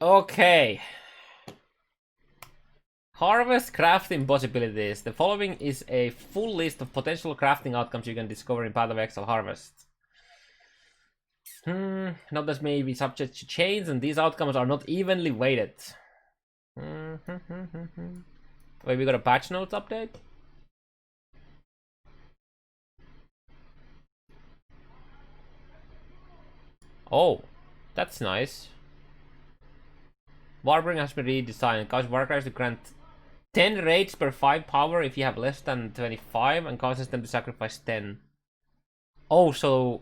Okay. Harvest crafting possibilities. The following is a full list of potential crafting outcomes you can discover in Path of Exile Harvest. Note that may be subject to change, and these outcomes are not evenly weighted. Wait, we got a patch notes update? Oh, that's nice. Warbringer has been redesigned. Causes Warcries to grant 10 raids per 5 power if you have less than 25, and causes them to sacrifice 10. Oh, so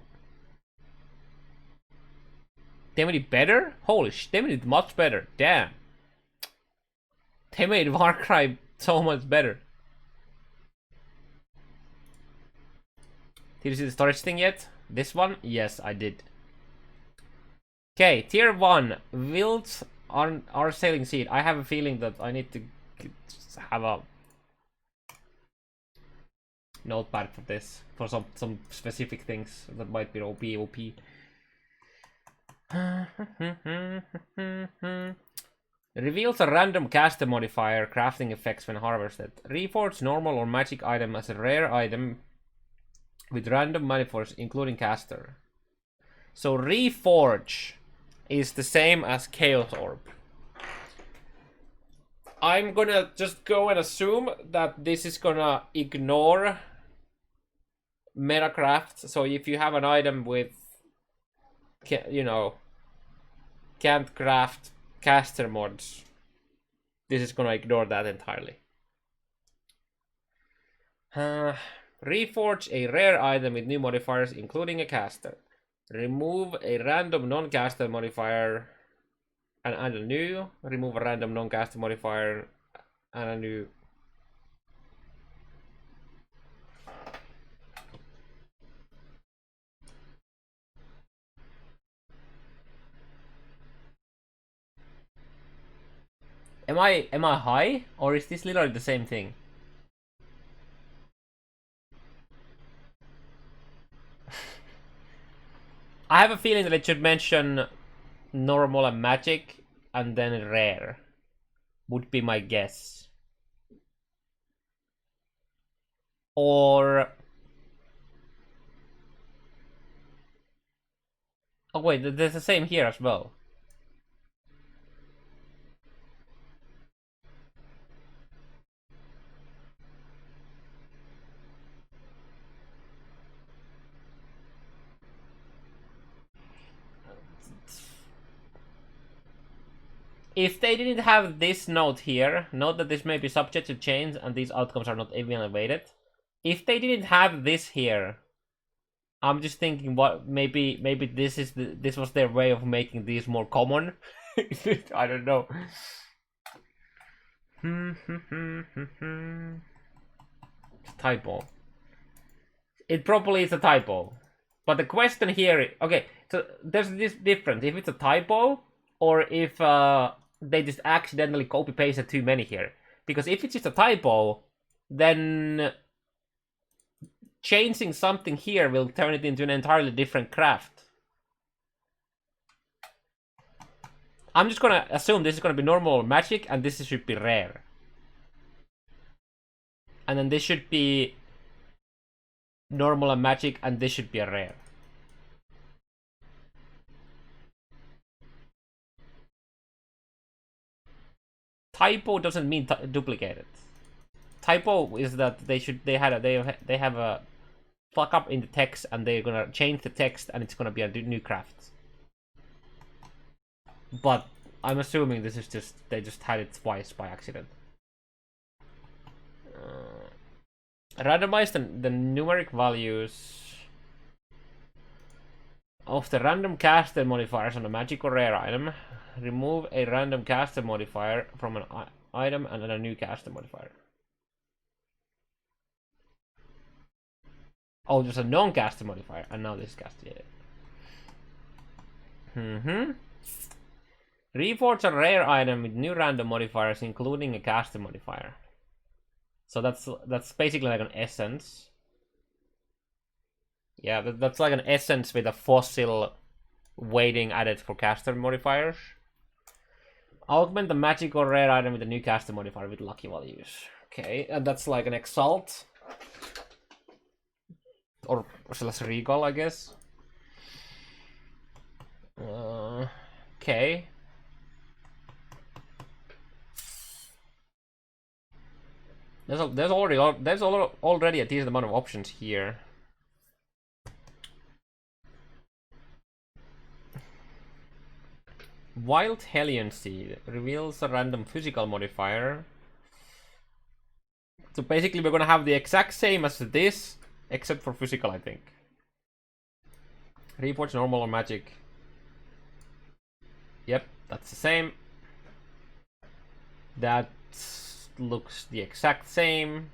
they made it better? Holy shit, they made it much better. Damn. They made Warcry so much better. Did you see the storage thing yet? This one? Yes, I did. Okay, tier 1. Wilt our sailing seed. I have a feeling that I need to have a notepad for this. For some specific things that might be OP. Reveals a random caster modifier crafting effects when harvested. Reforge normal or magic item as a rare item with random modifiers including caster. So Reforge is the same as Chaos Orb. I'm gonna just go and assume that this is gonna ignore metacraft. So if you have an item with, you know, can't craft caster mods, this is gonna ignore that entirely. Reforge a rare item with new modifiers including a caster. Remove a random non-caster modifier and add a new. Remove a random non-caster modifier and a new. Am I high, or is this literally the same thing? I have a feeling that it should mention normal and magic and then rare. Would be my guess. Or... oh wait, there's the same here as well. If they didn't have this note here, note that this may be subject to change and these outcomes are not evenly weighted. If they didn't have this here, I'm just thinking what maybe this was their way of making these more common. I don't know. Typo. It probably is a typo. But the question here, okay, so there's this difference. If it's a typo, or if they just accidentally copy pasted too many here. Because if it's just a typo, then changing something here will turn it into an entirely different craft. I'm just gonna assume this is gonna be normal magic and this should be rare. And then this should be normal and magic and this should be a rare. Typo doesn't mean duplicated. Typo is that they have a fuck up in the text and they're gonna change the text and it's gonna be a new craft. But I'm assuming this is just they just had it twice by accident. Randomize the numeric values of the random caster modifiers on a magic or rare item. Remove a random caster modifier from an item and then a new caster modifier. Oh, there's a non-caster modifier, and now this caster. Reforge a rare item with new random modifiers, including a caster modifier. So that's basically like an essence. Yeah, that's like an essence with a fossil weighting added for caster modifiers. Augment the magic or rare item with a new caster modifier with lucky values. Okay, and that's like an Exalt. Or slash Regal, I guess. Okay. There's already a decent amount of options here. Wild Hellion Seed reveals a random physical modifier. So basically we're gonna have the exact same as this, except for physical, I think. Reports normal or magic. Yep, that's the same. That looks the exact same.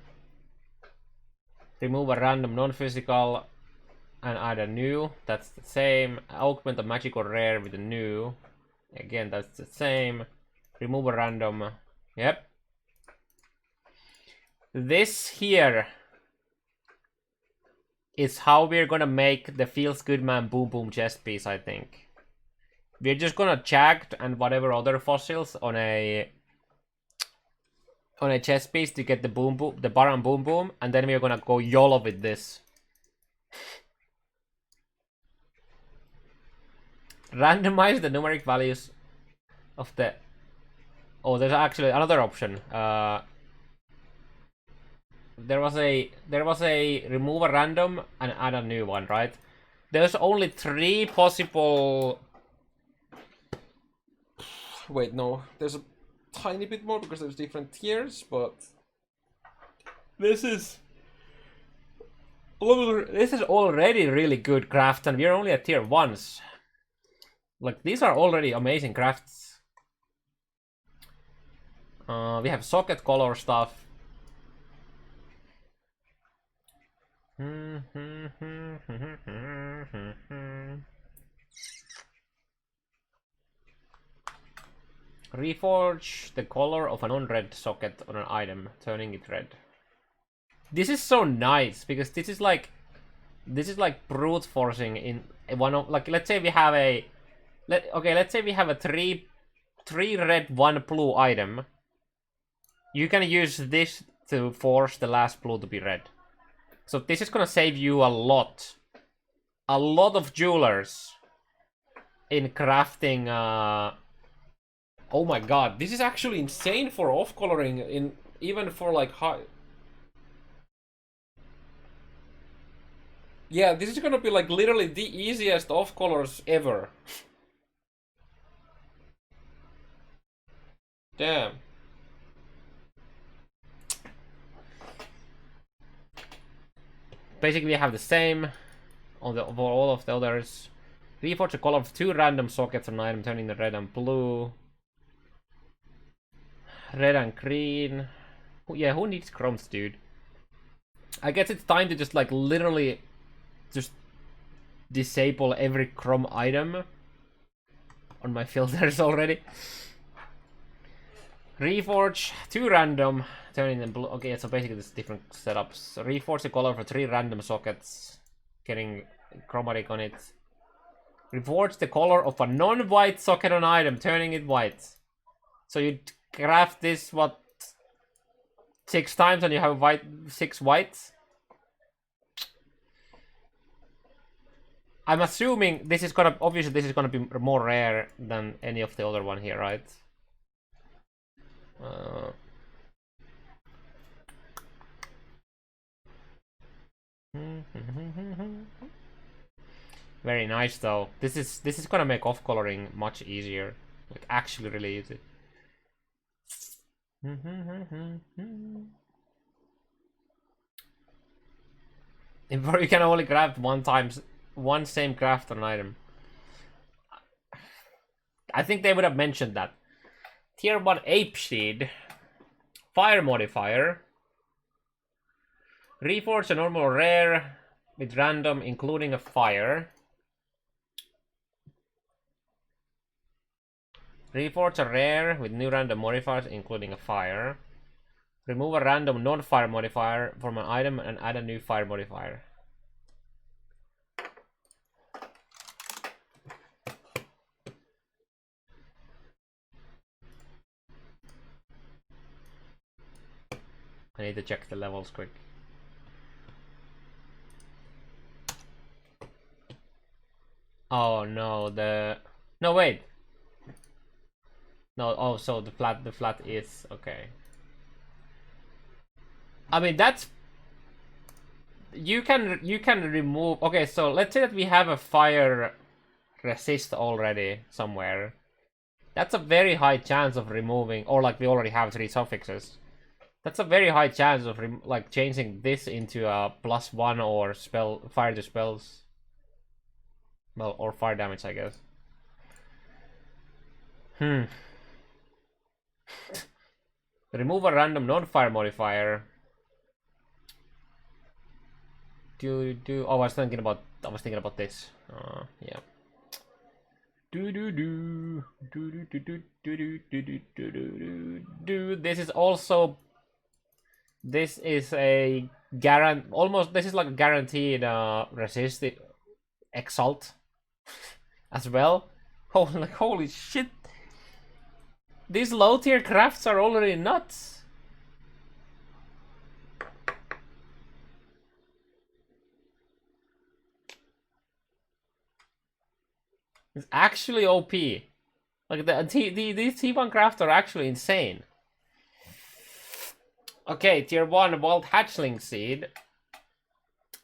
Remove a random non-physical and add a new. That's the same. Augment a magic or rare with a new. Again, that's the same. Remove a random. Yep. This here is how we're gonna make the Feels Good Man Boom Boom chest piece, I think. We're just gonna Jagged and whatever other fossils on a chest piece to get the boom boom, the Baron Boom Boom, and then we're gonna go YOLO with this. Randomize the numeric values of the... Oh, there's actually another option. There was a remove a random and add a new one, right? There's only 3 possible... Wait, no. There's a tiny bit more because there's different tiers, but... This is already really good craft, and we're only at tier 1s. Like, these are already amazing crafts. We have socket color stuff. Reforge the color of a non-red socket on an item, turning it red. This is so nice because this is like brute forcing in one of, like, let's say we have a let's say we have a 3 red 1 blue item. You can use this to force the last blue to be red. So this is gonna save you a lot of jewelers in crafting. Oh my god, this is actually insane for off coloring, in even for like high. Yeah, this is gonna be like literally the easiest off colors ever. Damn. Basically, we have the same on the for all of the others. Reforge the color of 2 random sockets on an item, turning the red and blue. Red and green. Yeah, who needs chromes, dude? I guess it's time to just like literally just disable every chrome item on my filters already. Reforge 2 random, turning them blue. Okay, so basically this different setups. Reforge the color for 3 random sockets, getting chromatic on it. Reforge the color of a non-white socket on item, turning it white. So you craft this, what, 6 times and you have 6 whites? I'm assuming this is gonna, obviously this is gonna be more rare than any of the other one here, right? Very nice though. This is gonna make off coloring much easier. Like actually really easy. You can only craft one same craft on an item. I think they would have mentioned that. Tier 1 Ape Seed. Fire modifier. Reforge a normal rare with random, including a fire. Reforge a rare with new random modifiers, including a fire. Remove a random non-fire modifier from an item and add a new fire modifier. I need to check the levels quick. Oh no, no wait. No, oh, so the flat is okay. I mean that's you can remove. Okay, so let's say that we have a fire resist already somewhere. That's a very high chance of removing, or like we already have 3 suffixes. That's a very high chance of like changing this into a +1 or spell fire to spells. Well, or fire damage, I guess. Remove a random non-fire modifier. Oh, I was thinking about this. Yeah. This is also. This is a almost. This is like a guaranteed resist exalt as well. Holy shit! These low tier crafts are already nuts. It's actually OP. Like these T1 crafts are actually insane. Okay, tier 1 Wild Hatchling Seed.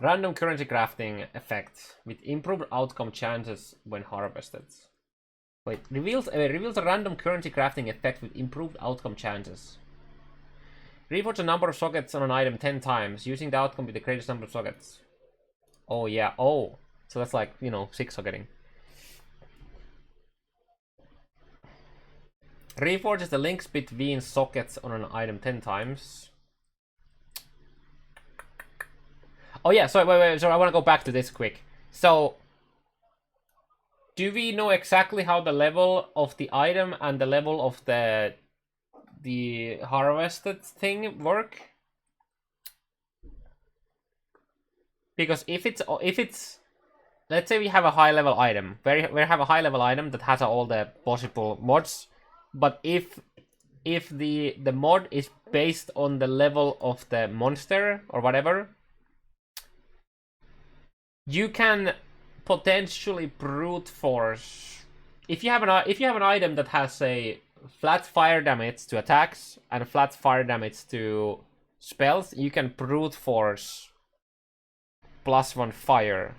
Random currency crafting effect with improved outcome chances when harvested. Wait, reveals a random currency crafting effect with improved outcome chances. Reforge a number of sockets on an item 10 times, using the outcome with the greatest number of sockets. Oh yeah, oh. So that's like, 6 socketing. Reforges the links between sockets on an item 10 times. Oh yeah, so wait, so I want to go back to this quick. So, do we know exactly how the level of the item and the level of the harvested thing work? Because if it's let's say we have a high level item, we have a high level item that has all the possible mods, but if the mod is based on the level of the monster or whatever, you can potentially brute force. If you have an item that has a flat fire damage to attacks and flat fire damage to spells, you can brute force +1 fire,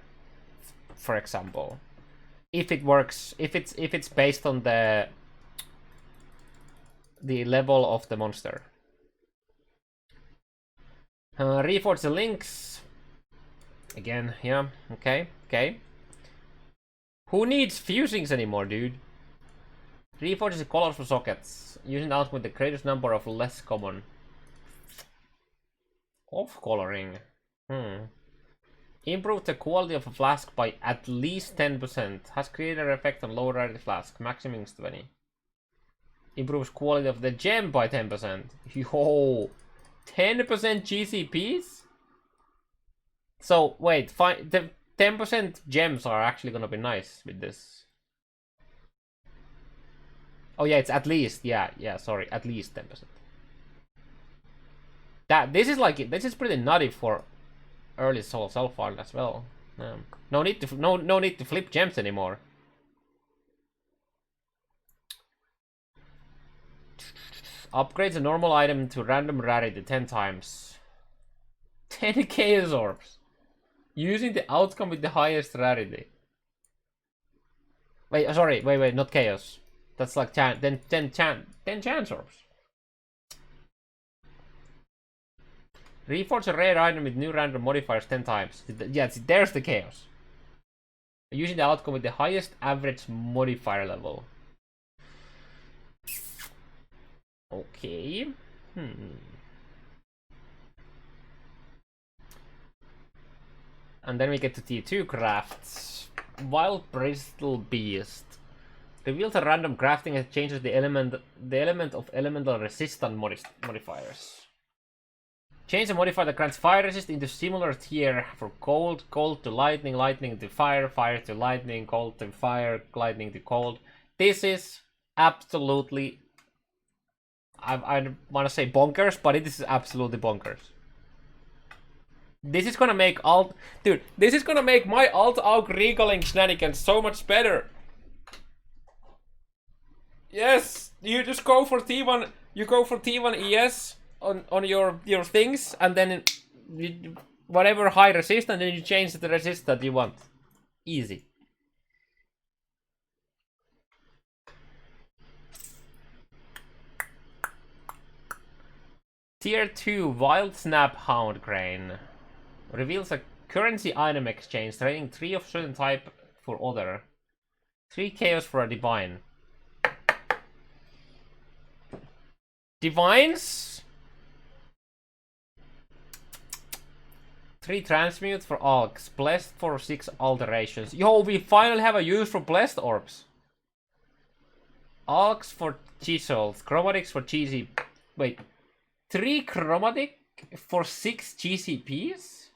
for example. If it works, if it's based on the level of the monster. Reforge the links. Again, yeah, okay. Who needs fusings anymore, dude? Reforge the colors for sockets, using the output with the greatest number of less common. Off coloring. Improve the quality of a flask by at least 10%. Has created an effect on low rarity flask. Maximum is 20. Improves quality of the gem by 10%. Yo, 10% GCPs? So wait, the 10% gems are actually gonna be nice with this. Oh yeah, it's at least, yeah, sorry, at least 10%. This is pretty nutty for early soul self-found as well. No need to flip gems anymore. Upgrades a normal item to random rarity 10 times. 10 chaos orbs. Using the outcome with the highest rarity. Wait, sorry, wait, not chaos. That's like 10 chance orbs. Reforge a rare item with new random modifiers 10 times. Yeah, there's the chaos. Using the outcome with the highest average modifier level. Okay. And then we get to T2 crafts. Wild Bristol Beast. Reveals a random crafting that changes the element of elemental resistant modifiers. Change the modifier that grants fire resist into similar tier for cold, cold to lightning, lightning to fire, fire to lightning, cold to fire, lightning to cold. This is absolutely I want to say bonkers, but it is absolutely bonkers. This is gonna make alt... Dude, this is gonna make my alt-aug regaling shenanigans so much better. Yes! You just go for T1... You go for T1 ES on your things, and then whatever high resist, and then you change the resist that you want. Easy. Tier 2 Wild Snap Hound Crane reveals a currency item exchange, trading 3 of certain type for other. 3 chaos for a divine. Divines? 3 transmute for Alks. Blessed for 6 alterations. Yo, we finally have a use for blessed orbs. Alks for chisels. Chromatics for cheesy. Wait. 3 chromatic for 6 GCPs?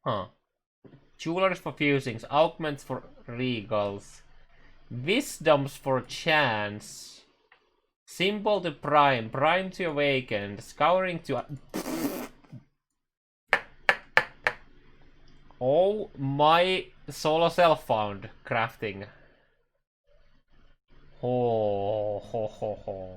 Huh. Jewelers for fusings. Augments for regals. Wisdoms for chance. Symbol to prime. Prime to awaken. Scouring to... Oh my solo self found crafting. Oh, ho, ho, ho.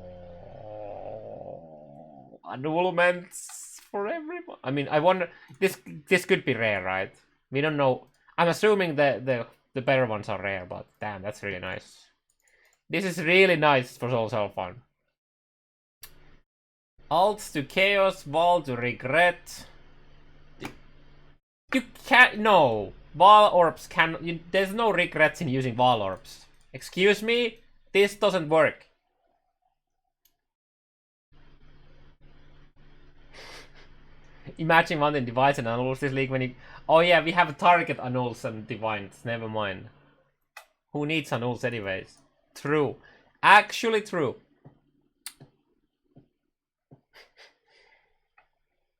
Annulments for everyone. I mean, I wonder. This could be rare, right? We don't know. I'm assuming the better ones are rare, but damn, that's really nice. This is really nice for solo self found. Alts to chaos, Val to regret. You can't. No, Val orbs can. There's no regrets in using Val orbs. Excuse me. This doesn't work. Imagine one in Divines and Annuls this league when you... Oh yeah, we have a target Annuls and Divines. Never mind. Who needs Annuls anyways? True. Actually true.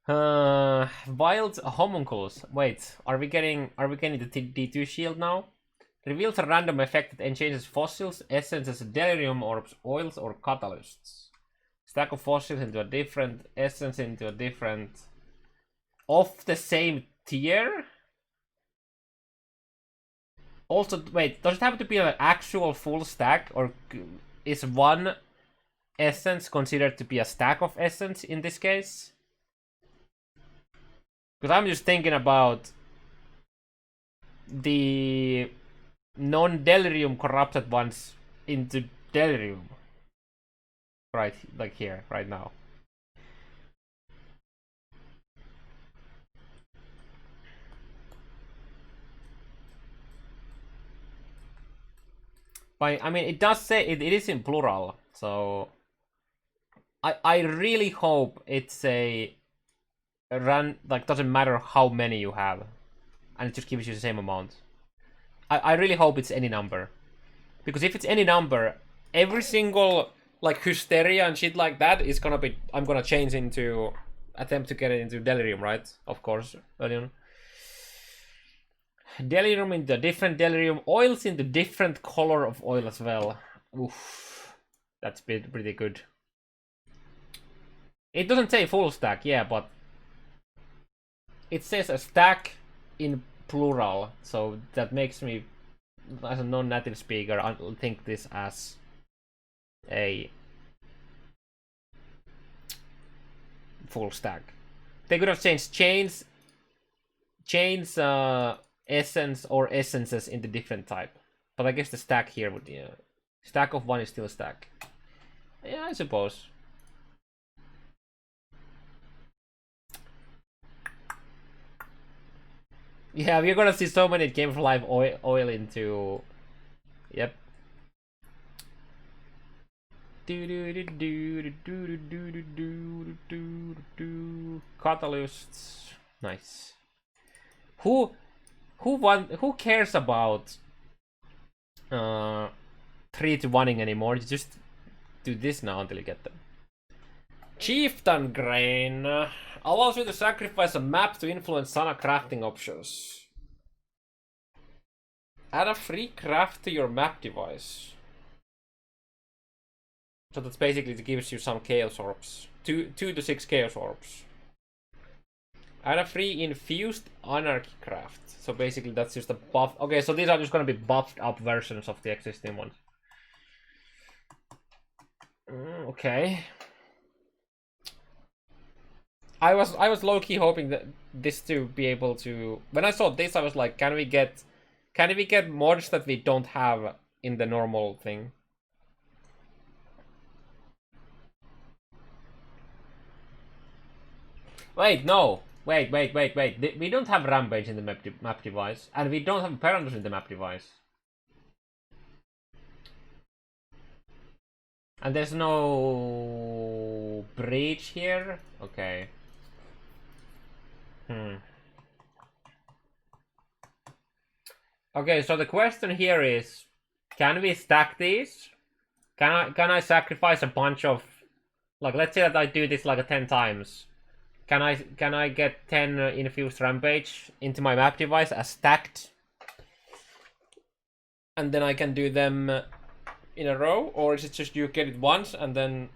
Wild homunculus. Wait, are we getting the D2 shield now? Reveals a random effect that changes fossils, essences, delirium orbs, oils, or catalysts. Stack of fossils into a different essence into a different of the same tier. Also, wait, does it have to be an actual full stack, or is one essence considered to be a stack of essence in this case? Because I'm just thinking about the non-delirium corrupted ones into delirium. Right, like here, right now. But, I mean, it does say it is in plural, so... I really hope it's a run, like, doesn't matter how many you have. And it just gives you the same amount. I really hope it's any number. Because if it's any number, every single, like, hysteria and shit like that is gonna be... I'm gonna change into... Attempt to get it into delirium, right? Of course. Delirium into a different delirium. Oils in the different color of oil as well. Oof. That's pretty good. It doesn't say full stack, yeah, but... It says a stack in plural, so that makes me, as a non-native speaker, I think this as a full stack. They could have changed chains, essence or essences into different type, but I guess the stack here would, yeah, stack of one is still a stack. Yeah, I suppose. Yeah, we're gonna see so many Game for Life oil into... Yep. Catalysts. Nice. Who cares about 3-to-1ing anymore? You just do this now until you get them. Chieftain Grain allows you to sacrifice a map to influence Sana crafting options. Add a free craft to your map device. So that's basically it gives you some chaos orbs. 2 to 6 chaos orbs. Add a free infused anarchy craft. So basically that's just a buff. Okay, so these are just gonna be buffed up versions of the existing ones. Okay. I was low-key hoping that this to be able to. When I saw this, I was like, can we get mods that we don't have in the normal thing? Wait, no. Wait. We don't have Rampage in the map device, and we don't have Peranus in the map device. And there's no breach here? Okay. Okay, so the question here is, can we stack these? Can I sacrifice a bunch of, like, let's say that I do this like 10 times. Can I get 10 infused rampage into my map device as stacked? And then I can do them in a row, or is it just you get it once and then?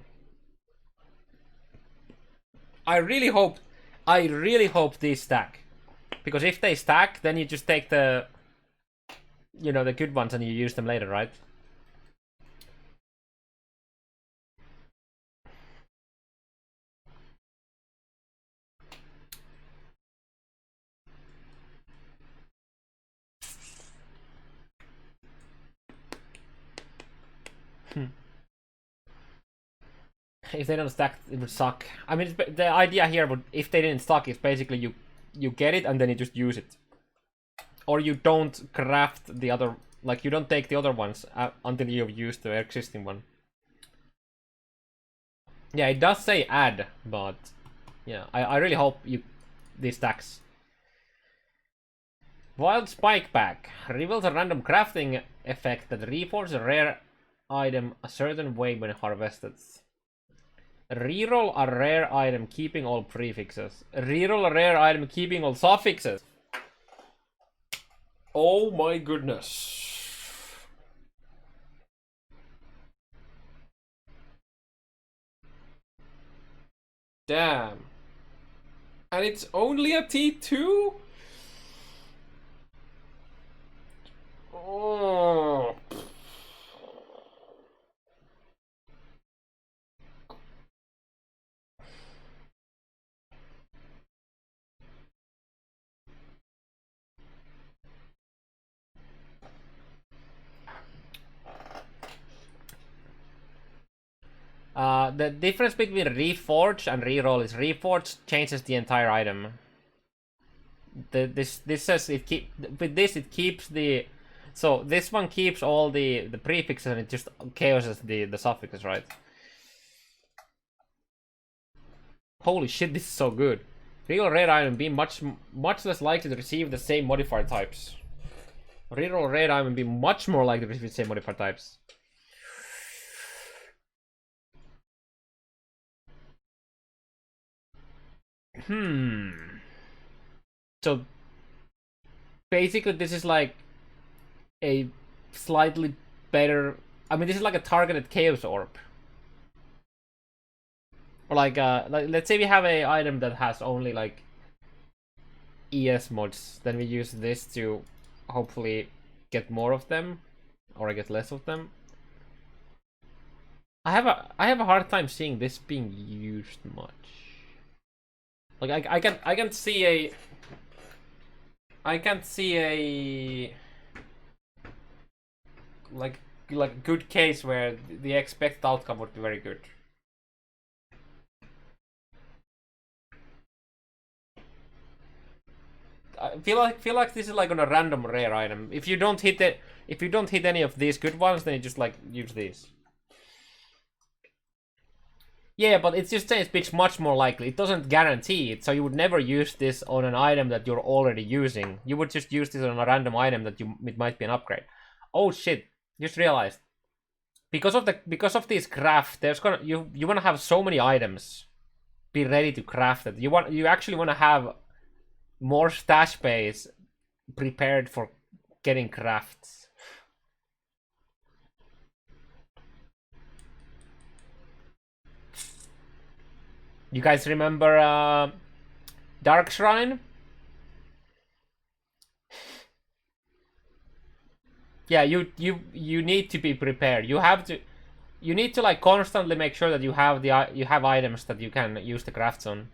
I really hope these stack, because if they stack, then you just take the, you know, the good ones and you use them later, right? If they don't stack, it would suck. I mean, the idea here would, if they didn't stack, is basically you get it and then you just use it, or you don't craft the other, like you don't take the other ones until you've used the existing one. Yeah, it does say add, but yeah, I really hope these stacks. Wild Spike Pack reveals a random crafting effect that reforges a rare item a certain way when harvested. Reroll a rare item keeping all prefixes. Reroll a rare item keeping all suffixes. Oh my goodness. Damn. And it's only a T2? Oh. The difference between reforge and reroll is reforge changes the entire item. This says it keeps the, so this one keeps all the prefixes and it just chaoses the suffixes, right? Holy shit, this is so good. Reroll rare item be much less likely to receive the same modifier types. Reroll rare item be much more likely to receive the same modifier types. So basically this is like a slightly better, I mean, this is like a targeted chaos orb. Or like let's say we have a item that has only like ES mods, then we use this to hopefully get more of them, or get less of them. I have a hard time seeing this being used much. Like I can see a like good case where the expected outcome would be very good. I feel like this is like on a random rare item. If you don't hit any of these good ones, then you just like use these. Yeah, but it's just saying it's much more likely. It doesn't guarantee it, so you would never use this on an item that you're already using. You would just use this on a random item that it might be an upgrade. Oh shit! Just realized, because of this craft, there's gonna you want to have so many items be ready to craft it. You actually want to have more stash space prepared for getting crafts. You guys remember Dark Shrine? Yeah, you need to be prepared. You need to like constantly make sure that you have items that you can use the crafts on.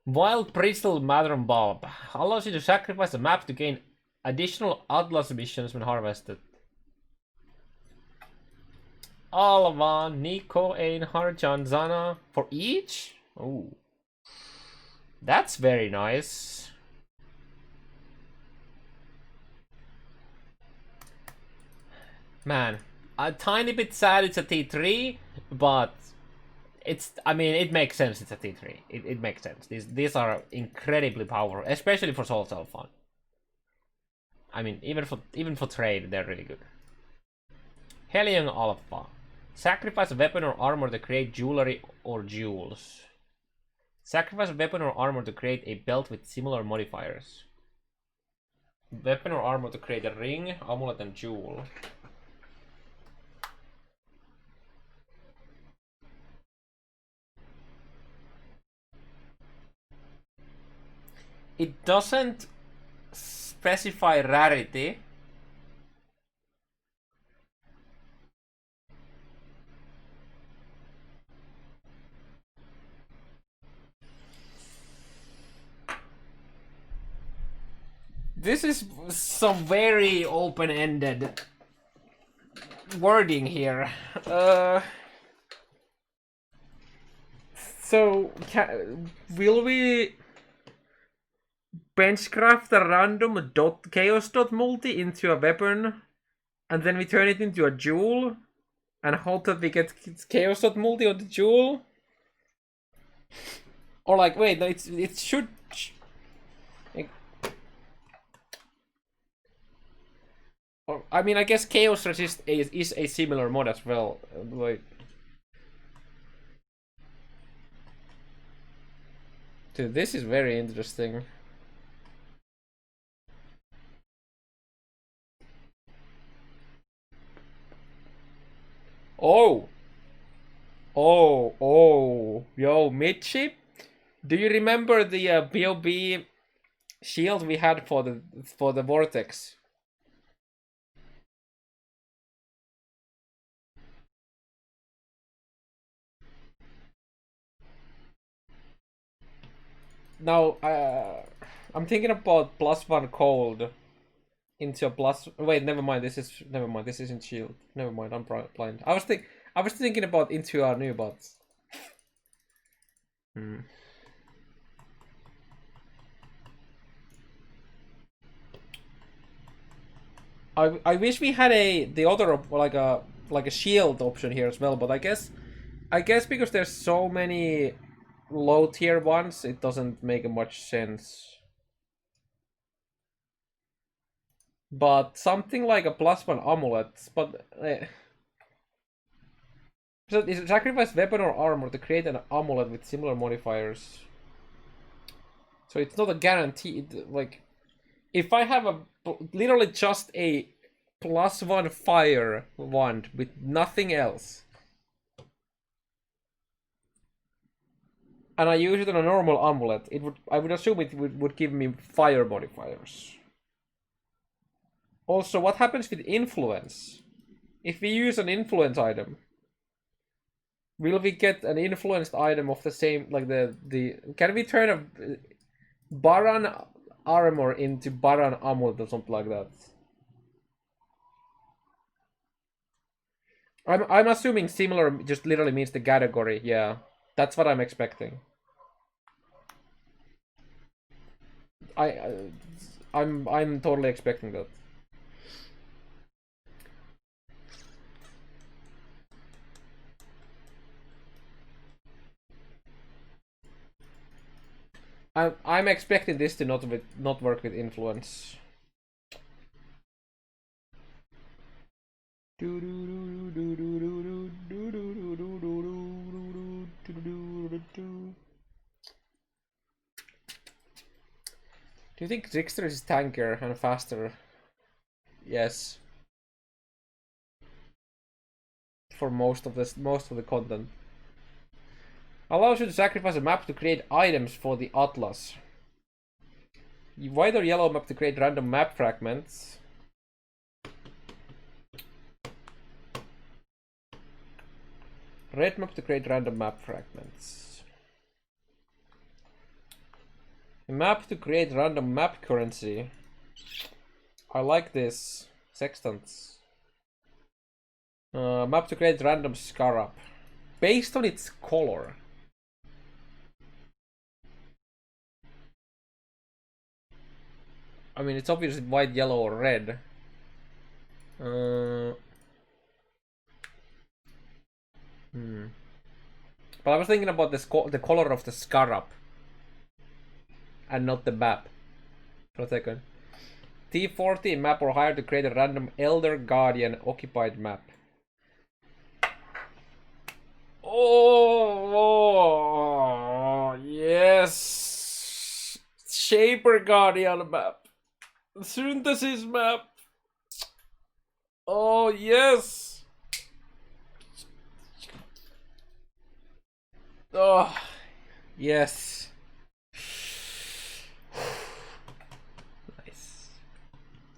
Wild Bristol Madron Bulb allows you to sacrifice a map to gain additional Atlas missions when harvested. Alva, Nico, Einhard, Janzana for each? Ooh. That's very nice. Man, a tiny bit sad it's a T3, but I mean, it makes sense it's a T3. It makes sense. These are incredibly powerful, especially for Soul Fun. I mean, even for trade, they're really good. Helion Alpha. Sacrifice a weapon or armor to create jewelry or jewels. Sacrifice a weapon or armor to create a belt with similar modifiers. Weapon or armor to create a ring, amulet, and jewel. It doesn't specify rarity. This is some very open-ended wording here. So, will we benchcraft a random chaos dot multi into a weapon, and then we turn it into a jewel, and hope that we get chaos dot multi on the jewel? Or like, wait, no, it should. I mean, I guess Chaos Resist is a similar mod as well. Like, dude, this is very interesting. Oh, yo, midship. Do you remember the POB shield we had for the vortex? Now, I'm thinking about +1 cold into a plus. Wait, never mind. Never mind. This isn't shield. Never mind. I'm blind. I was thinking about into our new bots. Hmm. I wish we had the other like a shield option here as well, but I guess because there's so many low tier ones, it doesn't make much sense. But something like a +1 amulet, but so is it sacrifice weapon or armor to create an amulet with similar modifiers. So it's not a guaranteed like if I have a literally just a +1 fire wand with nothing else, and I use it on a normal amulet, I would assume it would give me fire modifiers. Also, what happens with influence? If we use an influence item, will we get an influenced item of the same like the can we turn a Baran armor into Baran amulet or something like that? I'm assuming similar just literally means the category. Yeah, that's what I'm expecting. I'm totally expecting that. I'm expecting this to not work with influence. Do you think Trickster is tankier and faster? Yes. for most of the content. Allows you to sacrifice a map to create items for the Atlas. White or yellow map to create random map fragments. Red map to create random map fragments. A map to create random map currency. I like this. Sextants. Map to create random scarab. Based on its color. I mean, it's obviously white, yellow, or red. But I was thinking about the color of the scarab. And not the map. For a second. T40 map or higher to create a random Elder Guardian occupied map. Oh, yes. Shaper Guardian map. Synthesis map. Oh, yes. Oh, yes. Nice.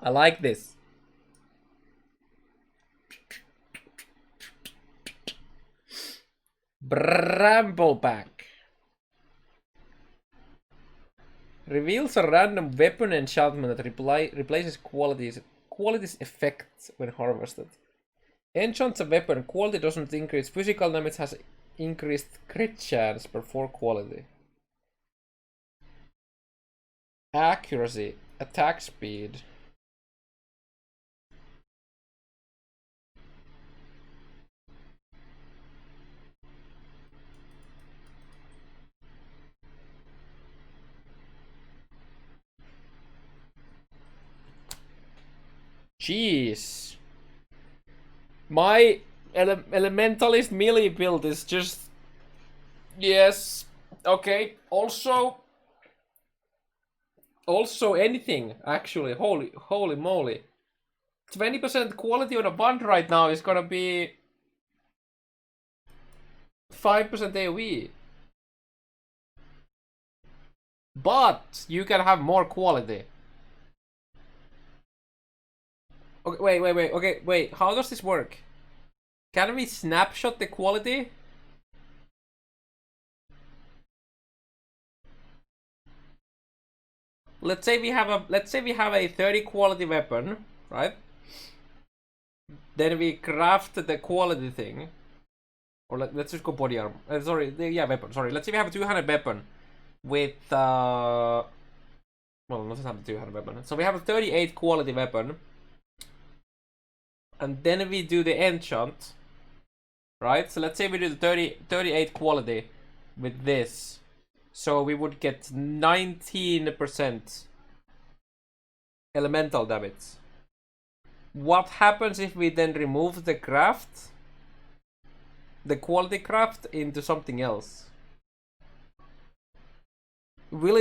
I like this. Brambleback. Reveals a random weapon enchantment that replaces qualities effects when harvested. Enchants a weapon, quality doesn't increase. Physical damage has increased crit chance per 4 quality. Accuracy, attack speed. Jeez. My elementalist melee build is just... Yes. Okay. Also anything, actually. Holy moly. 20% quality on a wand right now is gonna be 5% AoE. But you can have more quality. Okay, wait. Okay, wait. How does this work? Can we snapshot the quality? Let's say we have a 30 quality weapon, right? Then we craft the quality thing. Or let's just go body armor. Weapon. Sorry. Let's say we have a 200 weapon with well, not have a 200 weapon. So we have a 38 quality weapon. And then we do the enchant. Right? So let's say we do the 38 quality with this. So we would get 19% elemental damage. What happens if we then remove the craft? The quality craft into something else? Will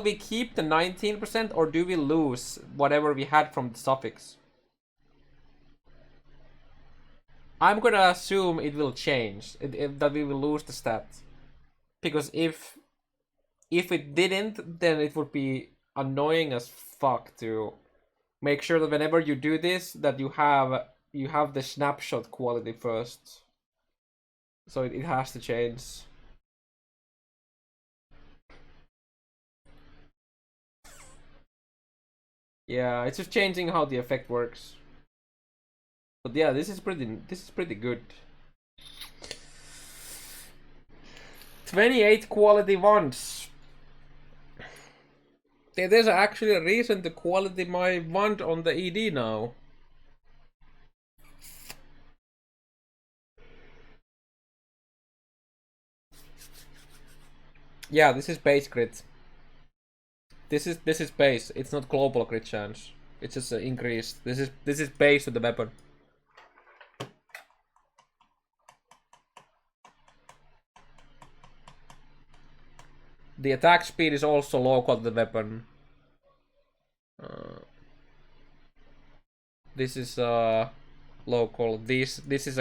we keep the 19% or do we lose whatever we had from the suffix? I'm gonna assume it will change, that we will lose the stat. Because if it didn't, then it would be annoying as fuck to make sure that whenever you do this, that you have the snapshot quality first. So it has to change. Yeah, it's just changing how the effect works. But yeah, this is pretty good. 28 quality wands. There's actually a reason to quality my wand on the ED now. Yeah, this is base crit. This is base. It's not global crit chance. It's just increased. This is base to the weapon. The attack speed is also local to the weapon. This is local. This is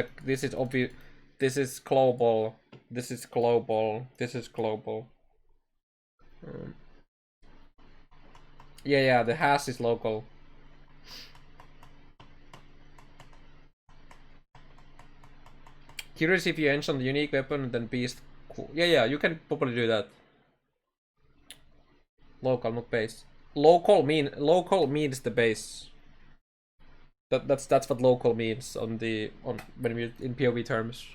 obvious. This is global. This is global. This is global. Yeah, the hash is local. Curious if you enchant the unique weapon, then beast. Cool. Yeah, you can probably do that. Local, not base. Local means the base. That's what local means on when we in POV terms.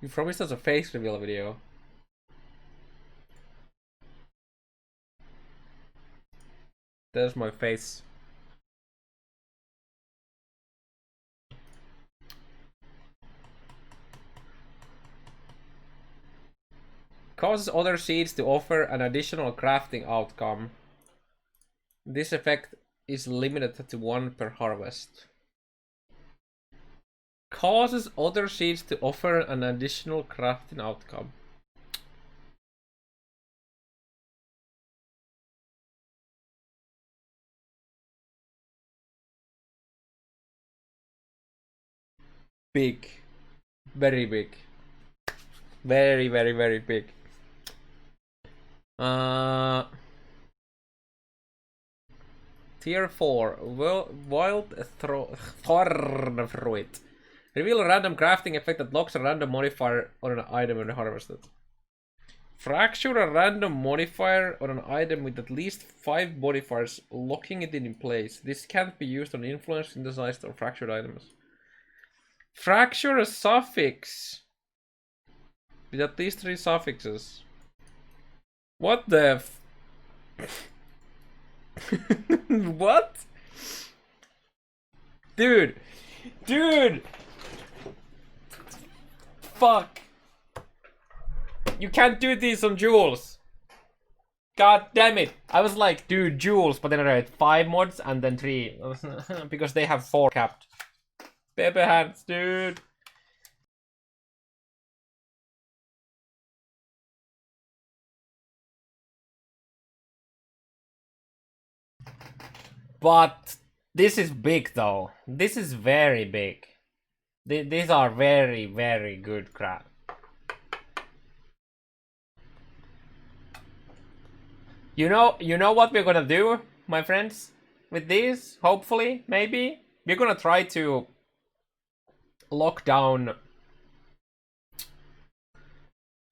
You promised us a face reveal video. There's my face. Causes other seeds to offer an additional crafting outcome. This effect is limited to 1 per harvest. Causes other seeds to offer an additional crafting outcome. Big. Very big. Very, very, very big. Tier 4. Wild Thorn Fruit. Reveal a random crafting effect that locks a random modifier on an item when harvested. Fracture a random modifier on an item with at least 5 modifiers, locking it in place. This can't be used on influence, synthesized, or fractured items. Fracture a suffix with at least 3 suffixes. What the what? Dude! Fuck! You can't do this on jewels! God damn it! I was like, dude, jewels, but then I read 5 mods and then 3. Because they have 4 capped. Paper hands, dude! But this is big though. This is very big. These are very, very good crap. You know what we're gonna do, my friends? With these, hopefully, maybe we're gonna try to lock down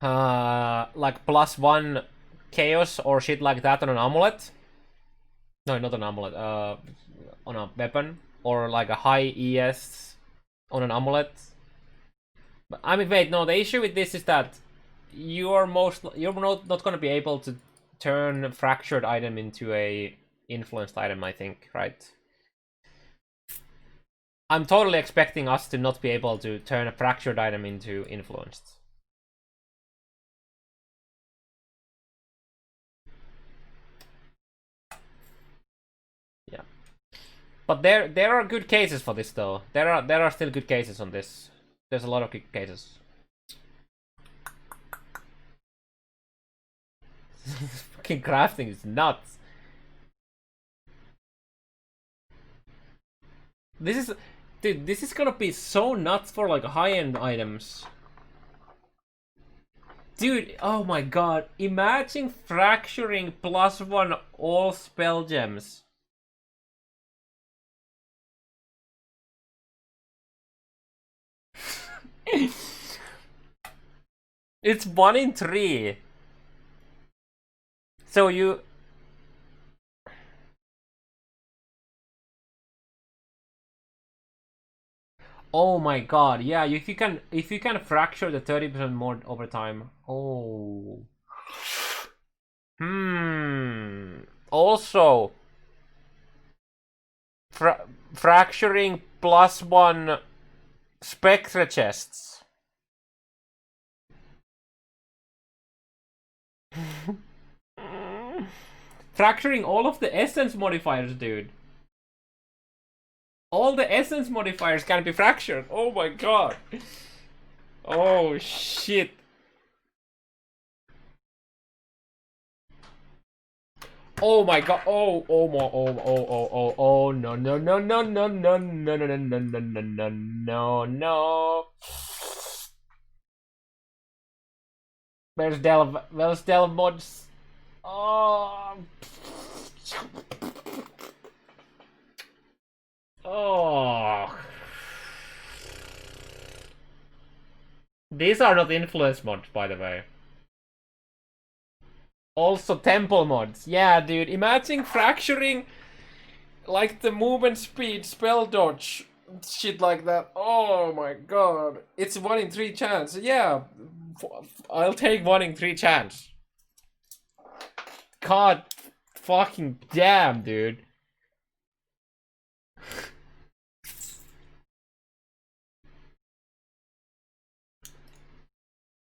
like +1 chaos or shit like that on an amulet. No, not an amulet. On a weapon or like a high ES on an amulet. But I mean, wait, no. The issue with this is that you're not gonna be able to turn a fractured item into a influenced item. I think, right? I'm totally expecting us to not be able to turn a fractured item into influenced. Yeah. But there are good cases for this though. There are still good cases on this. There's a lot of good cases. Fucking crafting is nuts. Dude, this is gonna be so nuts for like high-end items. Dude, oh my god. Imagine fracturing +1 all spell gems. It's 1 in 3. So you... Oh my god, yeah, if you can fracture the 30% more over time. Oh. Also, fracturing +1 Spectre chests. Fracturing all of the essence modifiers, dude. All the essence modifiers can be fractured. Oh my god. Oh shit. Oh my god. Oh, oh, my, oh, no, no, no, no, no, no, no, no, no, no, no, no, no, no, no. Where's Delve mods? Oh. Oh. These are not influence mods, by the way. Also temple mods. Yeah, dude. Imagine fracturing like the movement speed, spell dodge, shit like that. Oh my god. It's 1 in 3 chance. Yeah. I'll take 1 in 3 chance. God fucking damn, dude.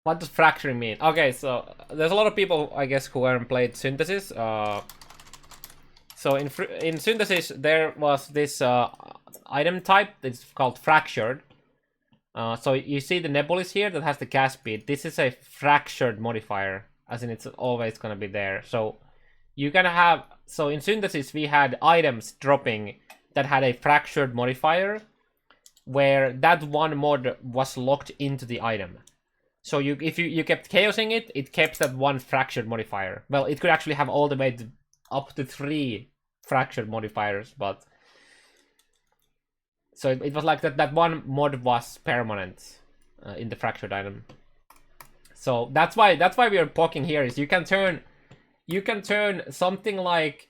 What does fracturing mean? Okay, so there's a lot of people, I guess, who haven't played Synthesis. So in Synthesis, there was this item type that's called Fractured. So you see the Nebulis here that has the cast speed. This is a fractured modifier, as in it's always gonna be there. So you can have, so in Synthesis we had items dropping that had a fractured modifier, where that one mod was locked into the item. So if you kept chaosing it, it kept that one fractured modifier. Well, it could actually have all the way to up to 3 fractured modifiers, but so it was like that one mod was permanent in the fractured item. So that's why we are poking here, is you can turn something like,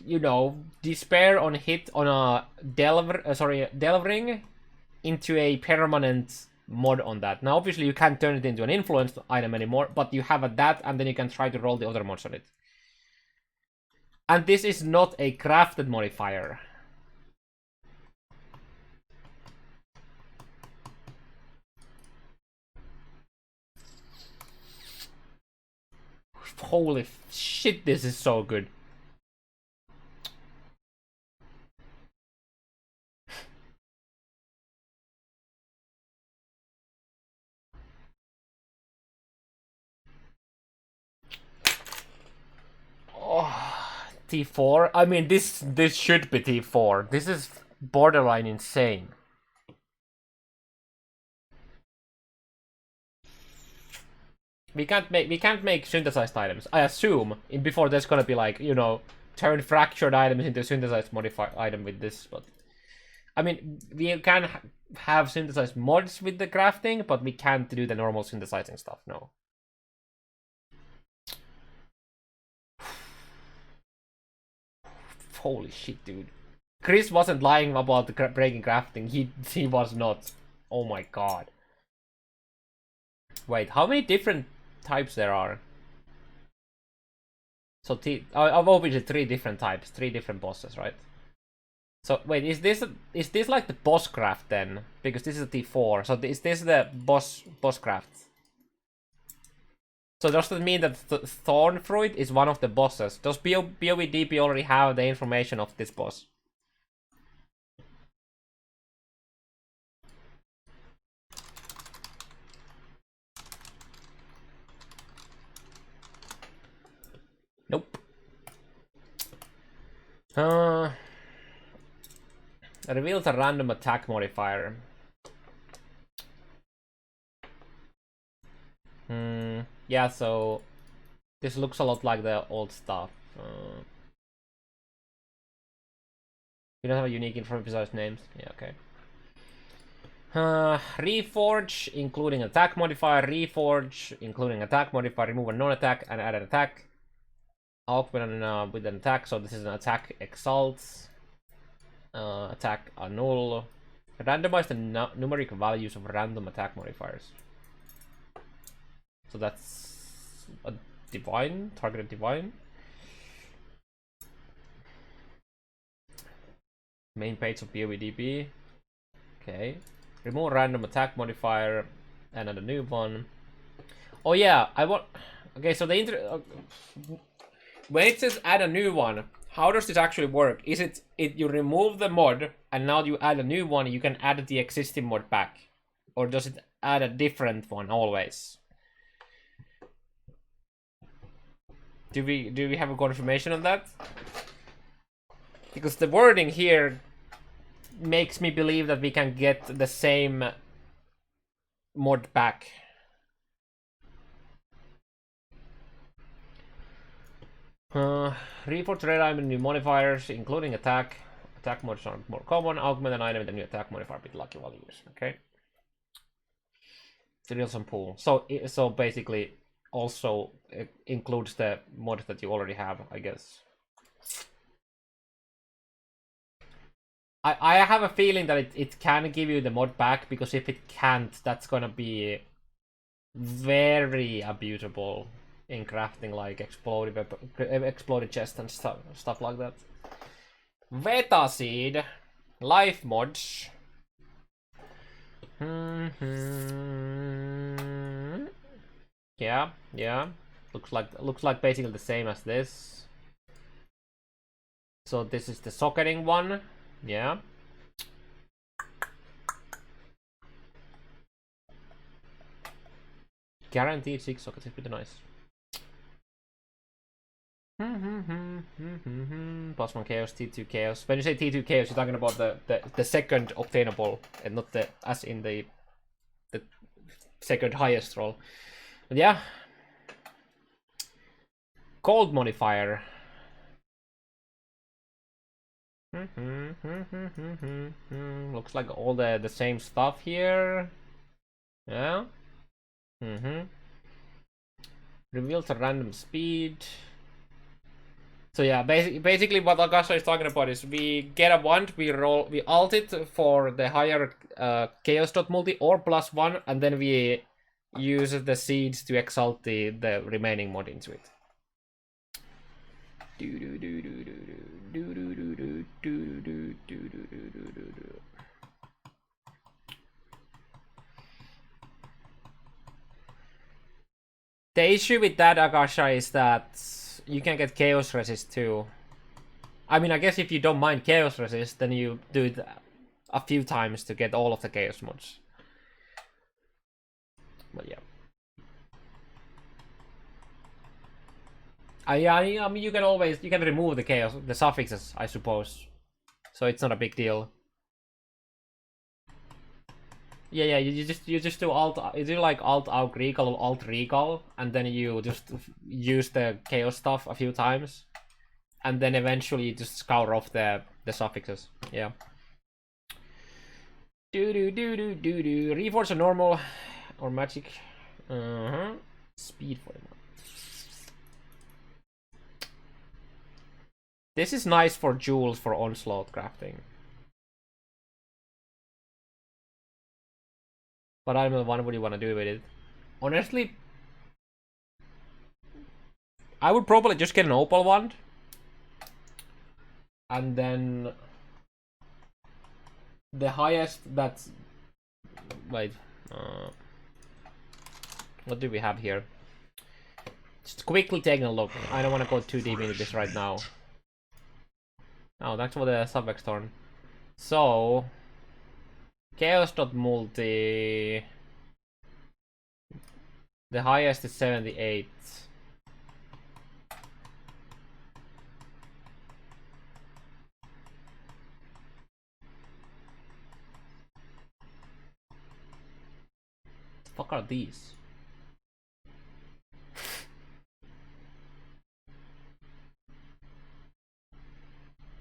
you know, despair on hit on a delvering into a permanent mod on that. Now obviously you can't turn it into an influenced item anymore, but you have that, and then you can try to roll the other mods on it. And this is not a crafted modifier. Holy shit, this is so good. Oh, T4. I mean, this should be T4. This is borderline insane. We can't make synthesized items. I assume before there's gonna be like, you know, turn fractured items into synthesized modified item with this, but I mean, we can have synthesized mods with the crafting, but we can't do the normal synthesizing stuff. No. Holy shit, dude. Chris wasn't lying about the breaking crafting. He was not. Oh my god. Wait, how many different types there are? So I've obviously 3 different types, 3 different bosses, right? So wait, is this like the boss craft then? Because this is a T4. So is this the boss craft? So does that mean that Thorn Fruit is one of the bosses? Does POE already have the information of this boss? Nope. Reveals a random attack modifier. Yeah, so this looks a lot like the old stuff. You don't have a unique info besides names? Yeah, okay. Reforge, including attack modifier. Reforge, including attack modifier. Remove a non-attack and add an attack. Augment with an attack, so this is an attack exalts. Attack annul. Randomize the numeric values of random attack modifiers. So that's a divine, targeted divine. Main page of POE. Okay. Remove random attack modifier and add a new one. Oh yeah, I want. Okay, so the when it says add a new one, how does this actually work? Is it you remove the mod and now you add a new one, you can add the existing mod back? Or does it add a different one always? Do we have a confirmation on that? Because the wording here makes me believe that we can get the same mod back. Reforged red item new modifiers, including attack. Attack mods are more common. Augment an item with a new attack modifier with lucky values. Okay. Real some pool. So basically, also includes the mod that you already have, I guess. I have a feeling that it can give you the mod back, because if it can't, that's gonna be very abusable in crafting, like exploded chest and stuff like that. Veta seed, life mods. Yeah. Looks like basically the same as this. So this is the socketing one. Yeah. Guaranteed 6 sockets is pretty nice. Plus 1 chaos, T2 chaos. When you say T2 chaos, you're talking about the second obtainable, and not the as in the second highest roll. But yeah. Cold modifier. Looks like all the same stuff here. Yeah. Reveals a random speed. So yeah, basically what Agasha is talking about is we get a wand, we alt it for the higher chaos.multi or +1, and then we use the seeds to exalt the remaining mod into it. The issue with that, Agasha, is that you can get chaos resist too. I mean, I guess if you don't mind chaos resist, then you do it a few times to get all of the chaos mods. But yeah. I mean, you can remove the chaos, the suffixes, I suppose. So it's not a big deal. Yeah, you just do you do like alt recall or alt recall, and then you just use the chaos stuff a few times, and then eventually you just scour off the suffixes. Yeah. Reforge a normal or magic. Speed for him. This is nice for jewels for onslaught crafting. But I don't know what you want to do with it. Honestly, I would probably just get an opal wand. And then the highest that's... Wait. What do we have here? Just quickly taking a look. I don't want to go too deep into this right now. Oh, that's for the Subvex Thorn. So... Chaos.multi... The highest is 78. The fuck are these?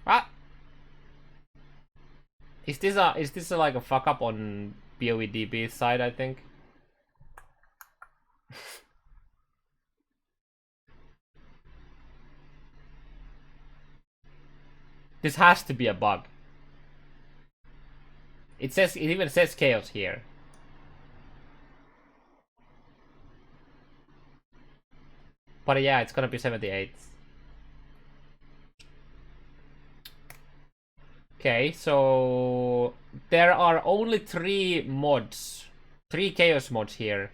Ah! Is this like a fuck up on POE DB's side, I think? This has to be a bug. It even says chaos here. But yeah, it's gonna be 78. Okay, so there are only 3 mods, 3 chaos mods here.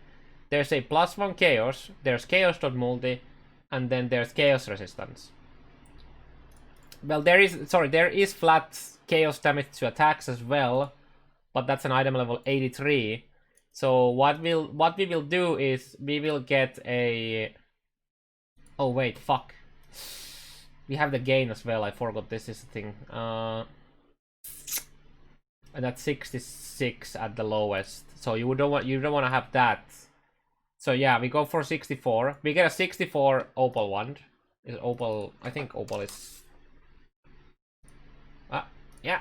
There's a +1 chaos, there's chaos.multi, and then there's chaos resistance. Well, there is flat chaos damage to attacks as well, but that's an item level 83. So what we will do is we will get a... Oh wait, fuck. We have the gain as well. I forgot this is the thing. And that's 66 at the lowest. So you don't want to have that. So yeah, we go for 64. We get a 64 opal wand. Is opal? I think opal is. Yeah.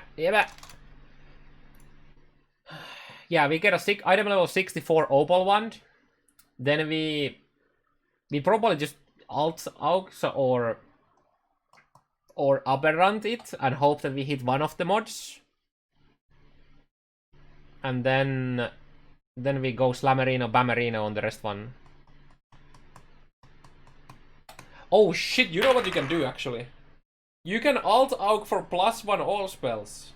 Yeah, we get a item level 64 opal wand. Then we probably just alt aux or aberrant it and hope that we hit one of the mods. And then we go Slammerino, Bammerino on the rest one. Oh shit, you know what you can do actually? You can alt aug for +1 all spells.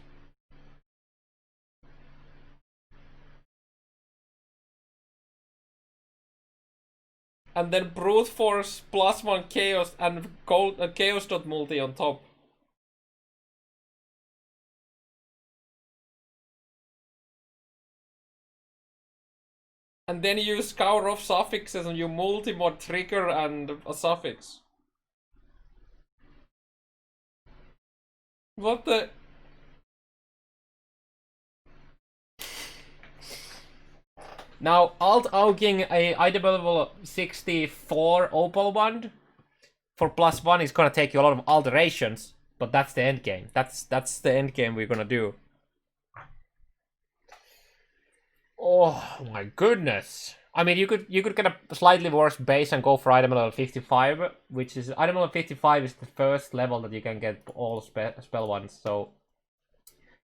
And then brute force +1 chaos and chaos.multi on top. And then you scour off suffixes and you multi-mod trigger and a suffix. What the? Now, alt-auging a item level 64 opal wand for +1 is gonna take you a lot of alterations, but that's the end game. That's the end game we're gonna do. Oh my goodness! I mean, you could get a slightly worse base and go for item level 55, which is item level 55 is the first level that you can get all spell ones. So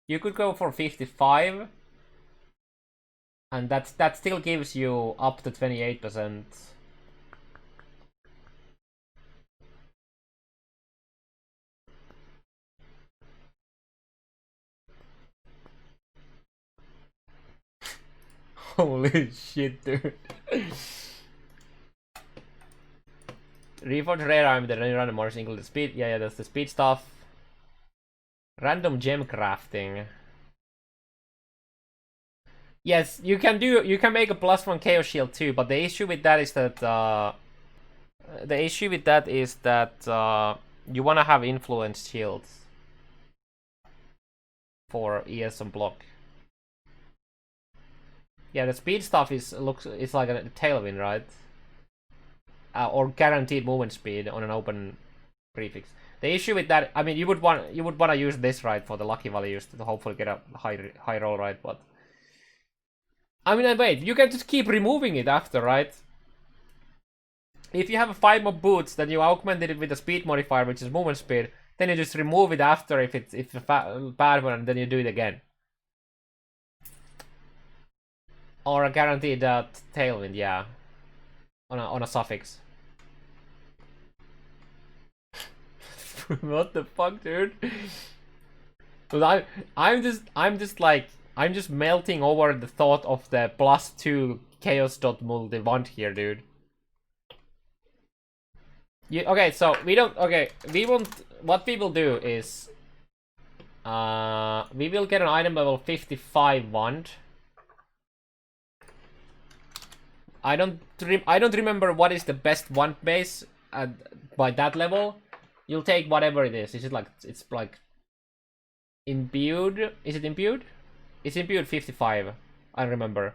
you could go for 55. And that still gives you up to 28%. Holy shit, dude. Reforge rare item, the random modifiers include the speed. Yeah, that's the speed stuff. Random gem crafting. Yes, you can make a +1 chaos shield too, but the issue with that is that you wanna have influence shields for ES and block. Yeah, the speed stuff is like a tailwind, right? Or guaranteed movement speed on an open prefix. The issue with that, I mean, you would want to use this, right, for the lucky values to hopefully get a high roll, right? But I mean, wait, you can just keep removing it after, right? If you have a 5 mob boots, then you augmented it with a speed modifier, which is movement speed. Then you just remove it after if it's a bad one, and then you do it again. Or a guaranteed tailwind, yeah, on a suffix. What the fuck, dude? But I'm just melting over the thought of the +2 chaos.multi wand here, dude. Okay, so we won't. What we will do is, we will get an item level 55 wand. I don't remember what is the best wand base by that level. You'll take whatever it is. It's like imbued. Is it imbued? It's imbued 55. I remember.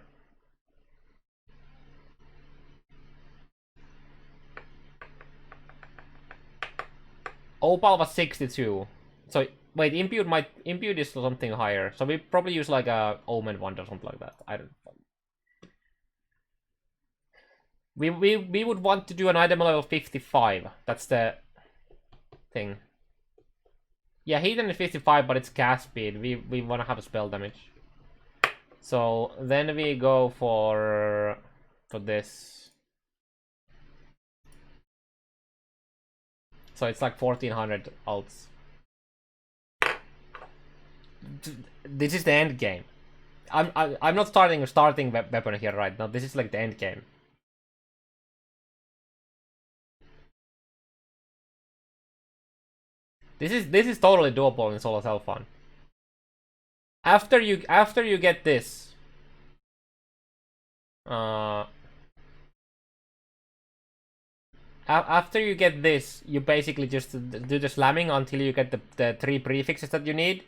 Opal was 62. So wait, imbued is something higher. So we probably use like a omen wand or something like that. I don't. We would want to do an item level 55. That's the thing. Yeah, Heathen is 55, but it's cast speed. We want to have a spell damage. So then we go for this. So it's like 1400 alts. This is the end game. I'm not starting weapon here right now. This is like the end game. This is totally doable in solo self-fun. After you get this, After you get this, you basically just do the slamming until you get the 3 prefixes that you need.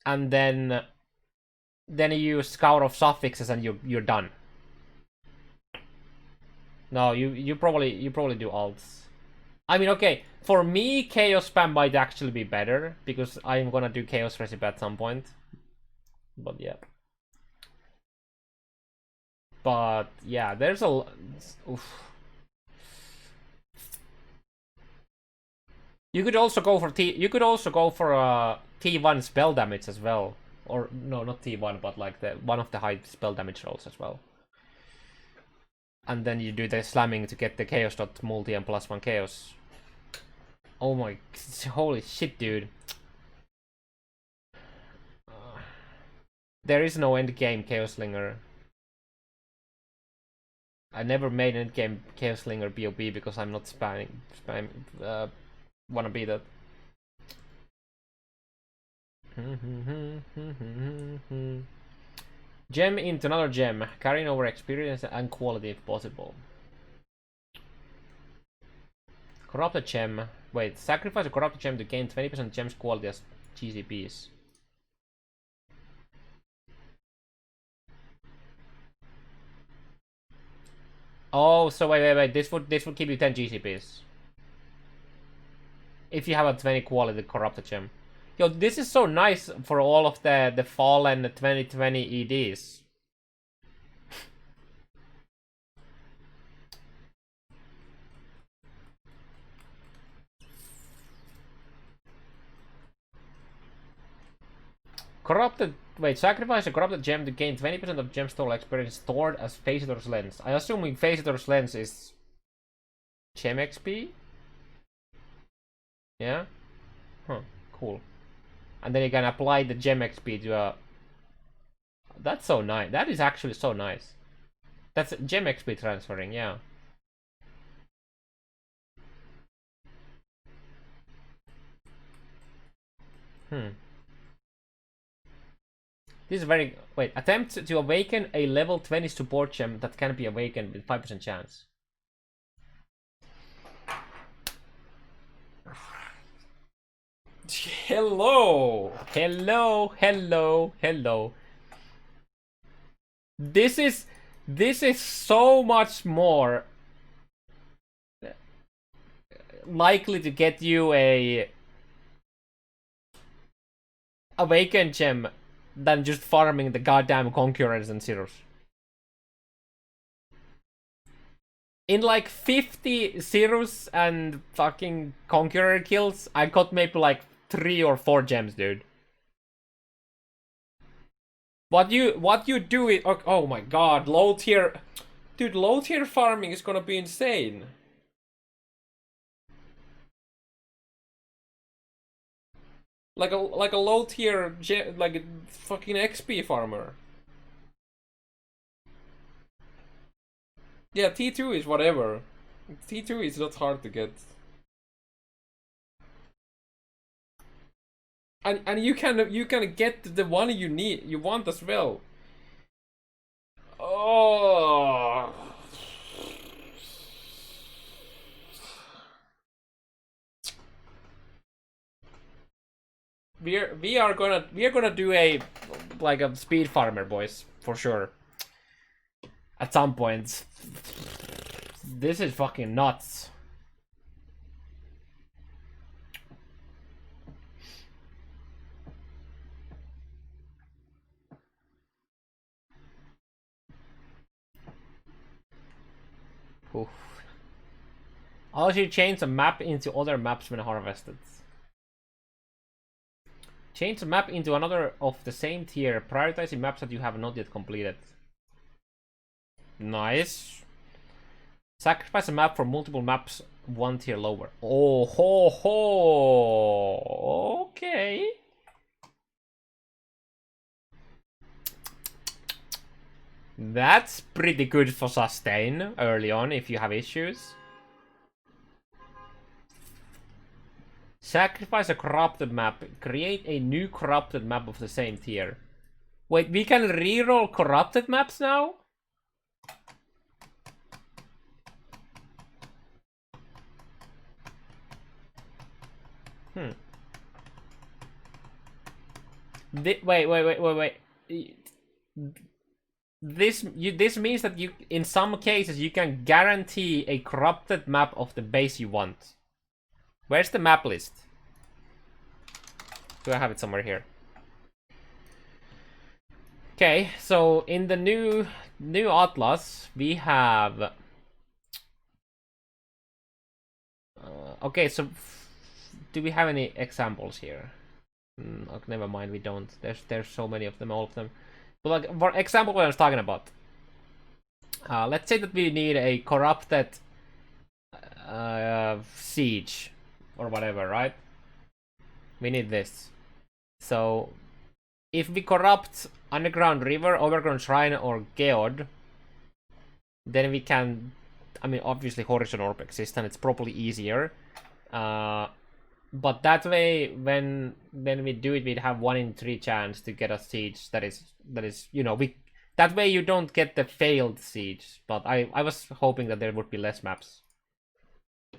And then you use Scour of Suffixes and you're done. No, you probably do alts. I mean, okay, for me, Chaos Spam might actually be better, because I'm gonna do Chaos Recipe at some point. But yeah. But yeah, there's a... Oof. You could also go for T1 spell damage as well. Or, no, not T1, but like one of the high spell damage rolls as well. And then you do the slamming to get the chaos dot multi and +1 chaos. Oh my, holy shit, dude. There is no endgame Chaos Slinger. I never made an endgame Chaos Slinger POB because I'm not spamming, wanna be that. Gem into another gem, carrying over experience and quality if possible. Corrupted gem. Wait, sacrifice a corrupted gem to gain 20% gems quality as GCPs. Oh, so wait. This would give you 10 GCPs. If you have a 20 quality corrupted gem. Yo, this is so nice for all of the fallen 2020 EDs. Corrupted... Wait, sacrifice a corrupted gem to gain 20% of gemstone experience stored as Facetor's Lens. I assume Facetor's Lens is... Gem XP? Yeah? Huh, cool. And then you can apply the gem XP to a... That's so nice. That is actually so nice. That's gem XP transferring, yeah. This is very... Wait, attempt to awaken a level 20 support gem that can be awakened with 5% chance. Hello! Hello. This is so much more likely to get you a awakened gem than just farming the goddamn conquerors and zeros. In like 50 zeros and fucking conqueror kills, I got maybe like 3 or 4 gems, dude. What you do is... Oh my god, low tier... Dude, low tier farming is gonna be insane. Like a low tier, like a fucking XP farmer. Yeah, T2 is whatever. T2 is not hard to get. And you can get the one you want as well. Oh. We are gonna do a speed farmer, boys, for sure. At some point. This is fucking nuts. Oof. Also, change the map into other maps when harvested. Change the map into another of the same tier, prioritizing maps that you have not yet completed. Nice. Sacrifice a map for multiple maps 1 tier lower. Oh ho ho. Okay. That's pretty good for sustain early on if you have issues. Sacrifice a corrupted map. Create a new corrupted map of the same tier. Wait, we can reroll corrupted maps now? Wait. This means that you, in some cases, you can guarantee a corrupted map of the base you want. Where's the map list? Do I have it somewhere here? Okay, so in the new atlas, we have. Okay, so do we have any examples here? Okay, never mind, we don't. There's so many of them, all of them. But like, for example, what I was talking about. Let's say that we need a corrupted siege or whatever, right? We need this. So if we corrupt Underground River, Overgrown Shrine, or Geode, then we can. I mean, obviously Horizon Orb exists, and it's probably easier. But that way, when we do it, we'd have 1 in 3 chance to get a siege that is that way you don't get the failed siege. But I was hoping that there would be less maps.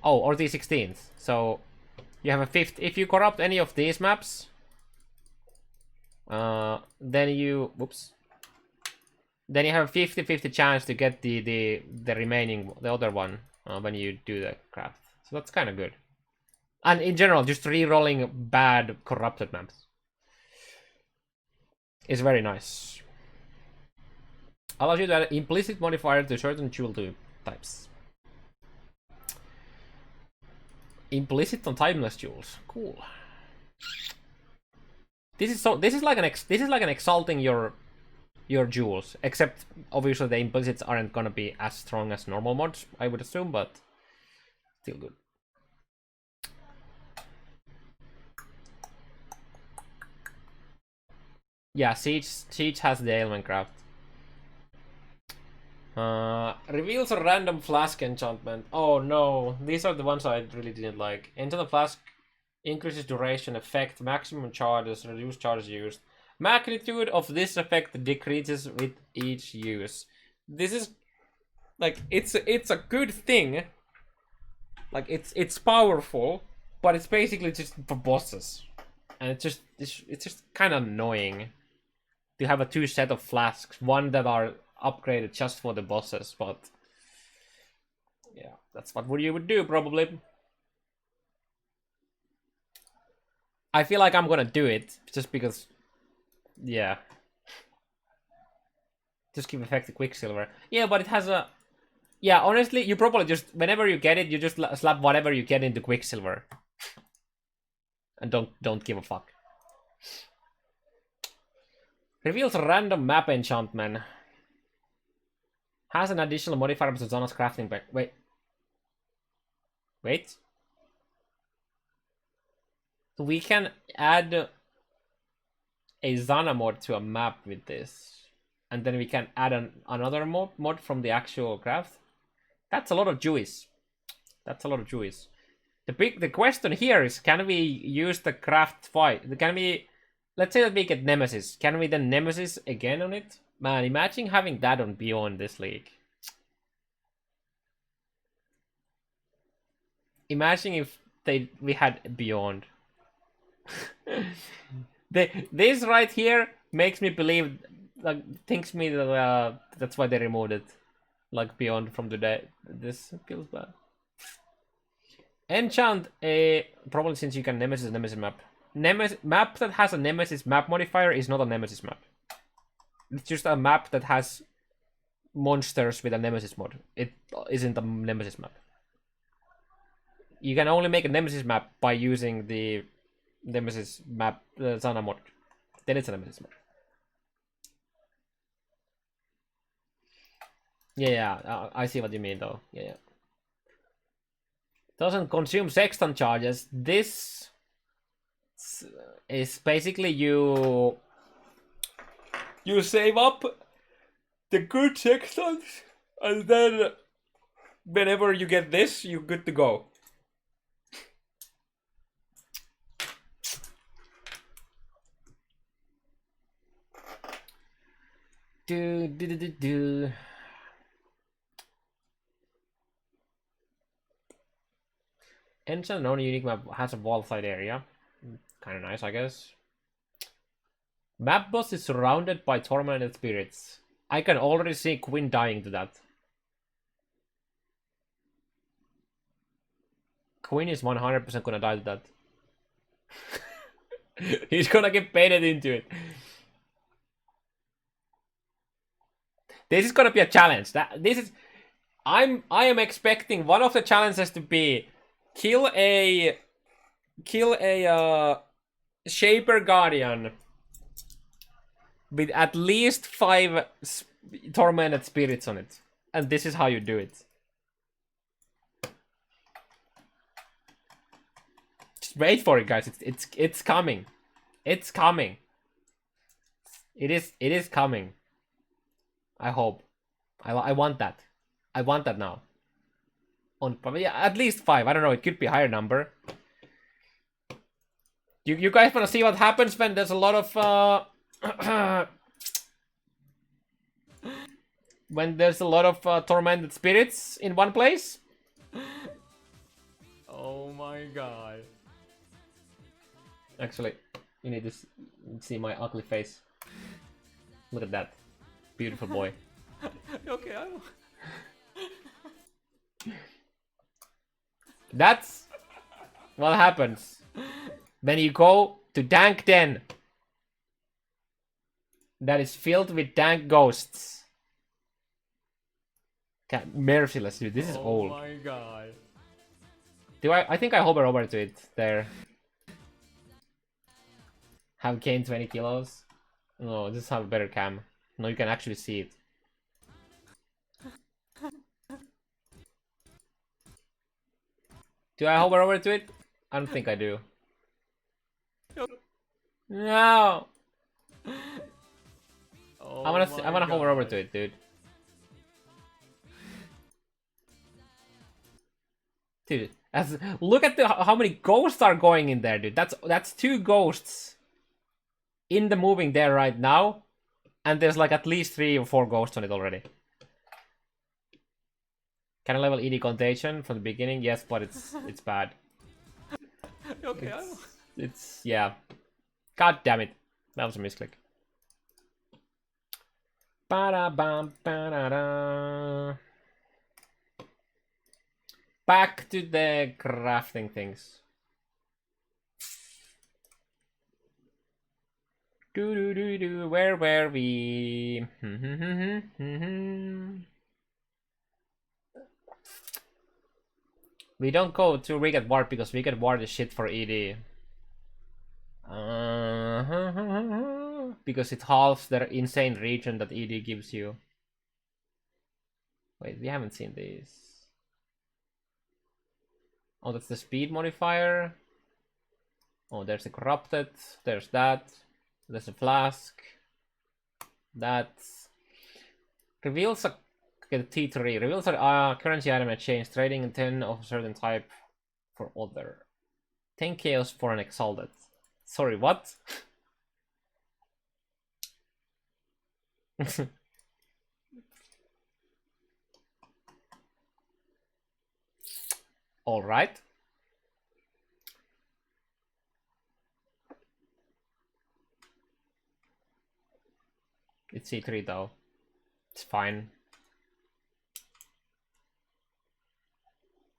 Oh, or the 16th. So you have a 5th. If you corrupt any of these maps, then you then you have a 50-50 chance to get the remaining, the other one, when you do the craft. So that's kind of good. And in general, just re-rolling bad corrupted maps is very nice. Allows you to add implicit modifier to certain jewel types. Implicit on timeless jewels. Cool. This is like an exalting your jewels, except obviously the implicits aren't gonna be as strong as normal mods, I would assume, but still good. Yeah, Siege has the ailment craft. Reveals a random flask enchantment. Oh no, these are the ones I really didn't like. Enter the flask increases duration, effect, maximum charges, reduced charges used. Magnitude of this effect decreases with each use. This is like it's a good thing. Like it's powerful, but it's basically just for bosses, and it's just kind of annoying to have a 2 set of flasks, one that are upgraded just for the bosses. But yeah, that's what you would do probably. I feel like I'm gonna do it just because. Yeah. Just give effect to Quicksilver. Yeah, but it has a. Yeah, honestly, you probably just whenever you get it, you just slap whatever you get into Quicksilver, and don't give a fuck. Reveals a random map enchantment. Has an additional modifier to Zana's crafting back. Wait. So we can add a Zana mod to a map with this, and then we can add another mod from the actual craft. That's a lot of juice. That's a lot of juice. The question here is, can we use the craft fight? Can we, let's say that we get Nemesis. Can we then Nemesis again on it? Man, imagine having that on Beyond this league. Imagine if we had Beyond. This right here makes me believe, like, thinks me that that's why they removed it, like Beyond from the day. This feels bad. Enchant a probably, since you can Nemesis map. Map that has a Nemesis map modifier is not a Nemesis map. It's just a map that has monsters with a Nemesis mod. It isn't a Nemesis map. You can only make a Nemesis map by using the Nemesis map Zana mod. Then it's a Nemesis map. Yeah, I see what you mean though. Yeah. Doesn't consume sexton charges. This is basically you save up the good sextons, and then whenever you get this, you're good to go. Do. Ancient known unique map has a wall side area. Kind of nice, I guess. Map boss is surrounded by tormented spirits. I can already see Quinn dying to that. Quinn is 100% gonna die to that. He's gonna get baited into it. This is gonna be a challenge. I am expecting one of the challenges to be kill a Shaper Guardian with at least 5 tormented spirits on it, and this is how you do it. Just wait for it, guys. It's coming. It's coming. It is coming. I hope. I want that. I want that now. Yeah, at least 5. I don't know. It could be a higher number. You guys want to see what happens when there's a lot of when there's a lot of tormented spirits in one place? Oh my god. Actually, you need to see my ugly face. Look at that. Beautiful boy. Okay, That's what happens when you go to Dank Den that is filled with dank ghosts. God, merciless, dude. This is old. Oh my god. I think I hover over to it there. Have gained 20 kilos. No, just have a better cam. No, you can actually see it. Do I hover over to it? I don't think I do. No. Oh I wanna hover over to it, dude. Dude, look at how many ghosts are going in there, dude. That's 2 ghosts in the moving there right now, and there's like at least 3 or 4 ghosts on it already. Can I level ED Contagion from the beginning? Yes, but it's bad. Okay, it's yeah. God damn it, that was a misclick. Ba-da-bam, ba-da-da. Back to the crafting things. Do. Where were we? We don't go to Wicked Ward because Wicked Ward is shit for ED. Because it halves the insane region that ED gives you. Wait, we haven't seen these. Oh, that's the speed modifier. Oh, there's a corrupted. There's that. There's a flask. That reveals a T3. Reveals a currency item exchange, trading in 10 of a certain type for other. 10 chaos for an exalted. Sorry, what? All right. It's C3 though. It's fine.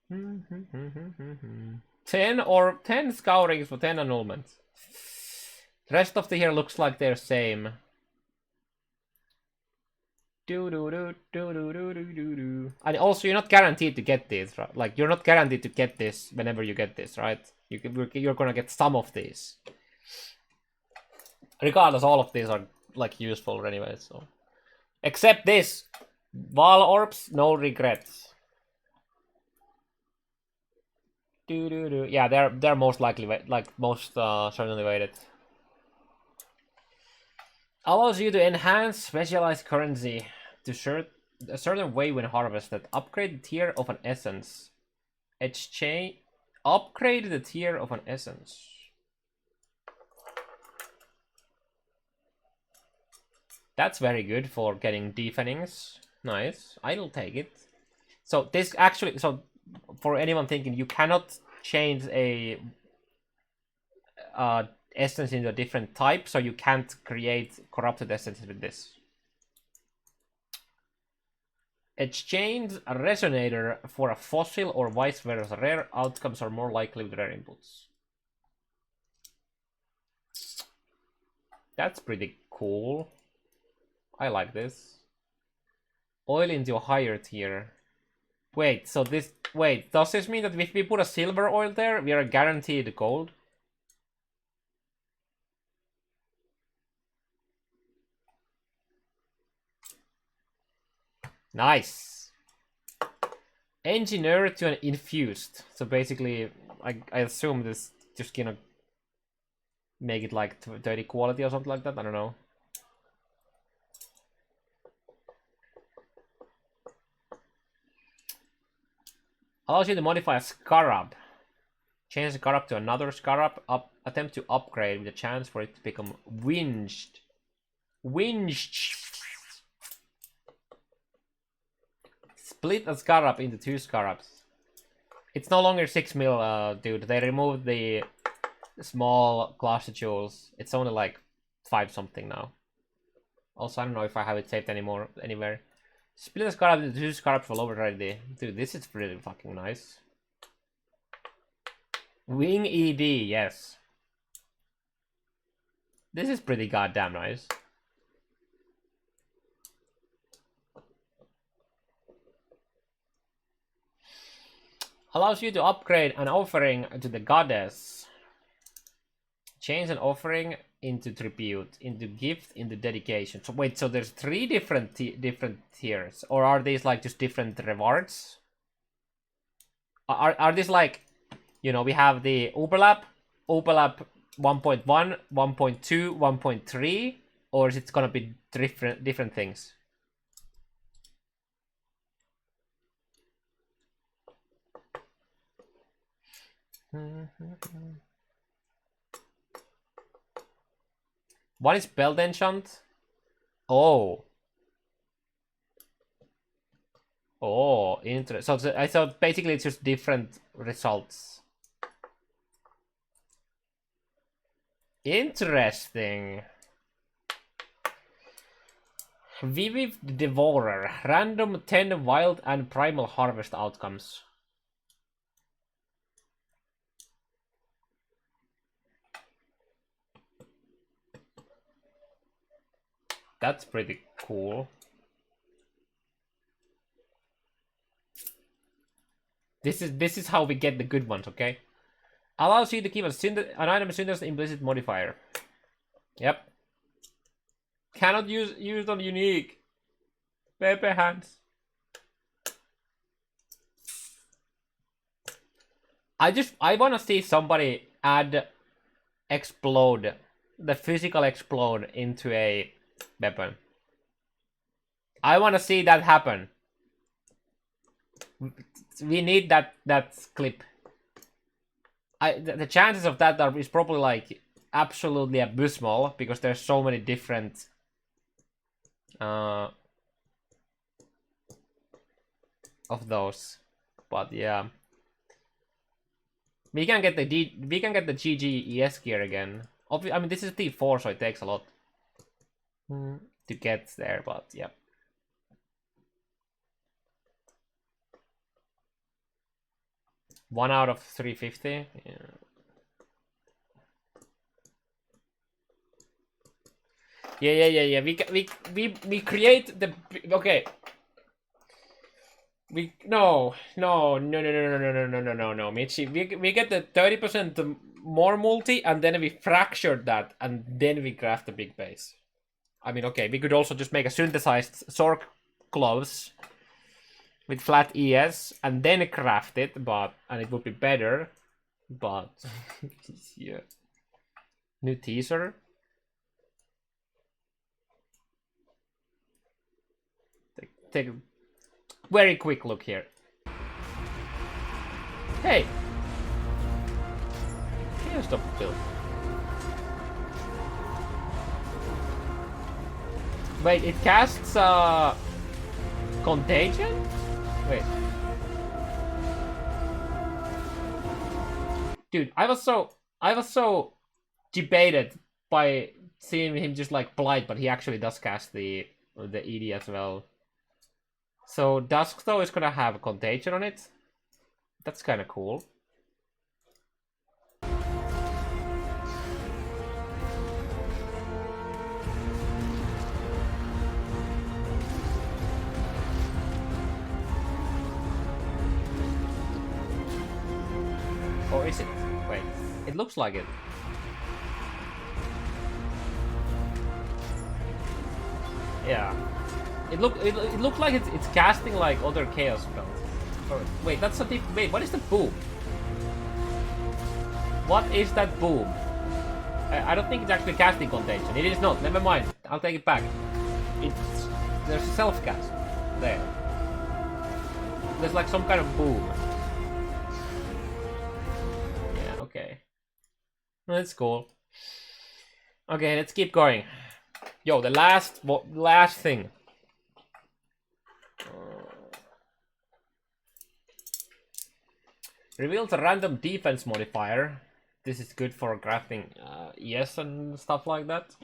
10 scourings for 10 annulments. The rest of the year looks like they're same. And also, you're not guaranteed to get this, right? Like, you're not guaranteed to get this whenever you get this, right? You're gonna get some of these. Regardless, all of these are, like, useful anyway, so. Except this. Wall orbs, no regrets. Yeah, they're most likely, most certainly weighted. Allows you to enhance specialized currency to a certain way when harvested. Upgrade the tier of an essence. Upgrade the tier of an essence. That's very good for getting deafenings. Nice. I'll take it. So this actually, so for anyone thinking, you cannot change a essence into a different type, so you can't create corrupted essences with this. Exchange a resonator for a fossil or vice versa. Rare outcomes are more likely with rare inputs. That's pretty cool. I like this. Oil into a higher tier. Wait, so this... Wait, does this mean that if we put a silver oil there, we are guaranteed gold? Nice. Engineer to an infused. So basically, I assume this just gonna make it like 30 quality or something like that. I don't know. Allows you to modify a scarab. Change the scarab to another scarab. Attempt to upgrade with a chance for it to become winged. Winged. Split a scarab into 2 scarabs. It's no longer 6 mil, dude. They removed the small cluster jewels. It's only like 5 something now. Also, I don't know if I have it saved anywhere. Split a scarab into 2 scarabs for lower already. Dude, this is really fucking nice. Wing ED, yes. This is pretty goddamn nice. Allows you to upgrade an offering to the goddess. Change an offering into tribute, into gift, into dedication. So wait, so there's 3 different tiers, or are these like just different rewards? Are these like, you know, we have the overlap 1.1, 1.2, 1.3, or is it gonna be different things? What is belt enchant? Oh, interesting. So I thought basically it's just different results. Interesting. Vivid Devourer. Random 10 wild and primal harvest outcomes. That's pretty cool. This is how we get the good ones, okay? Allows you to keep an item Synder's implicit modifier. Yep. Cannot use on unique. Pepe hands. I wanna see somebody add explode, the physical explode into a weapon. I wanna see that happen. We need that clip. The chances of that is probably like absolutely abysmal because there's so many different of those. But yeah, we can get the GGES gear again. I mean, this is T4, so it takes a lot to get there. But yeah. One out of 350. Yeah. We create the okay. No, Michi. We get the 30% more multi, and then we fractured that, and then we craft the big base. I mean, okay, we could also just make a synthesized Zork gloves with flat ES and then craft it, and it would be better, but yeah. New teaser. Take a very quick look here. Hey! Here's the build. Wait, it casts Contagion? Wait. Dude, I was so debated by seeing him just like blight, but he actually does cast the ED as well. So Dusk though is gonna have Contagion on it. That's kind of cool. Or is it? Wait, it looks like it. Yeah, it looks like it's casting like other chaos spells. Oh, wait, that's a deep. Wait, what is the boom? What is that boom? I don't think it's actually casting Contagion. It is not. Never mind. I'll take it back. There's a self cast there. There's like some kind of boom. Yeah. Okay. That's cool. Okay, let's keep going. Yo, the last thing. Reveals a random defense modifier. This is good for crafting ES and stuff like that.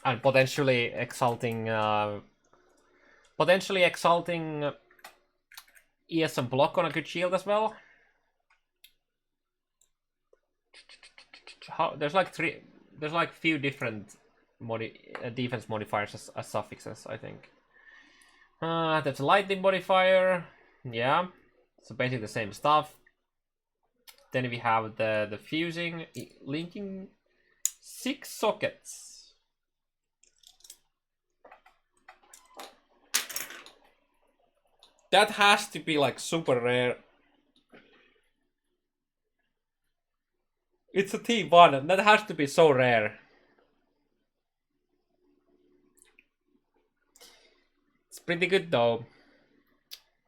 And potentially exalting ES and block on a good shield as well. There's like few different defense modifiers as suffixes, I think. There's a lightning modifier. Yeah. So basically the same stuff. Then we have the fusing, linking 6 sockets. That has to be like super rare. It's a T1, and that has to be so rare. It's pretty good though.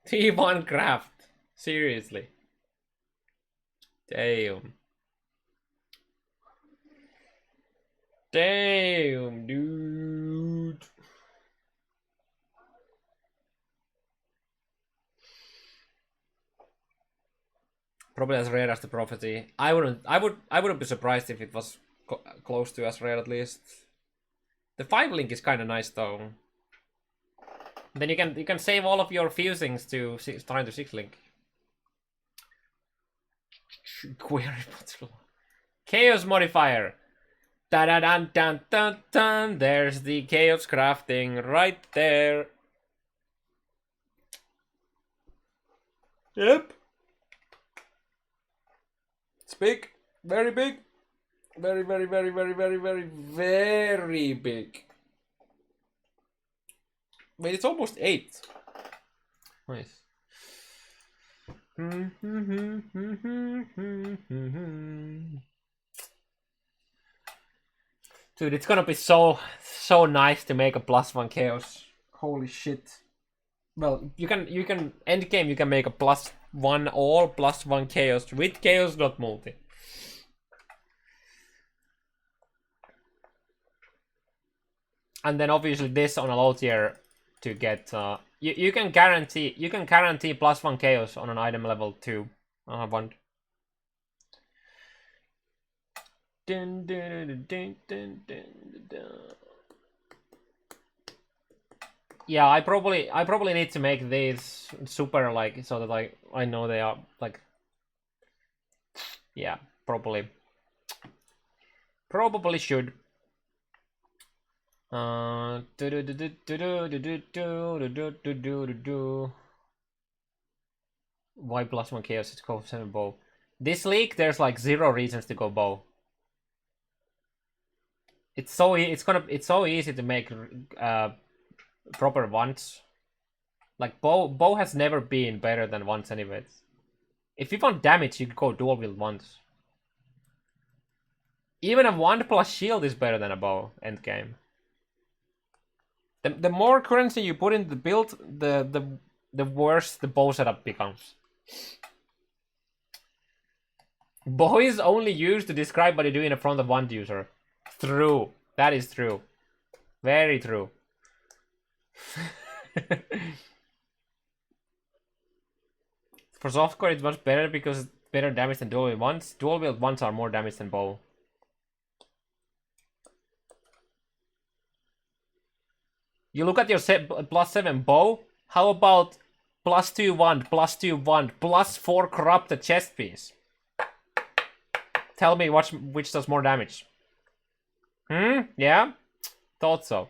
T1 craft. Seriously. Damn. Damn, dude. Probably as rare as the prophecy. I wouldn't be surprised if it was close to as rare at least. The 5 link is kind of nice though. Then you can save all of your fusings to trying to 6 link. Query bottle. Chaos modifier. Da da dun dun dun dun. There's the chaos crafting right there. Yep. It's big. Very big. Very, very, very, very, very, very, very big. Wait, it's almost 8. Nice. Dude, it's gonna be so nice to make a +1 chaos. Holy shit. Well, you can end game you can make a +1 all +1 chaos with chaos not multi. And then obviously this on a low tier to get you can guarantee +1 chaos on an item level 2. One. Dun, dun, dun, dun, dun, dun. Yeah, I probably need to make these super like so that like I know they are like yeah, probably should. Why +1 chaos is go 7 bow? This league there's like 0 reasons to go bow. It's so easy to make proper ones. Like bow has never been better than once anyways. If you want damage, you can go dual wield once. Even a 1+ shield is better than a bow end game. The more currency you put in the build, the worse the bow setup becomes. Bow is only used to describe what you do in front of one user. True. That is true. Very true. For softcore, it's much better because it's better damage than dual wield ones. Dual wield ones are more damage than bow. You look at your +7 bow. How about +2 wand, +2 wand, +4 corrupted chest piece? Tell me which does more damage. Yeah? Thought so.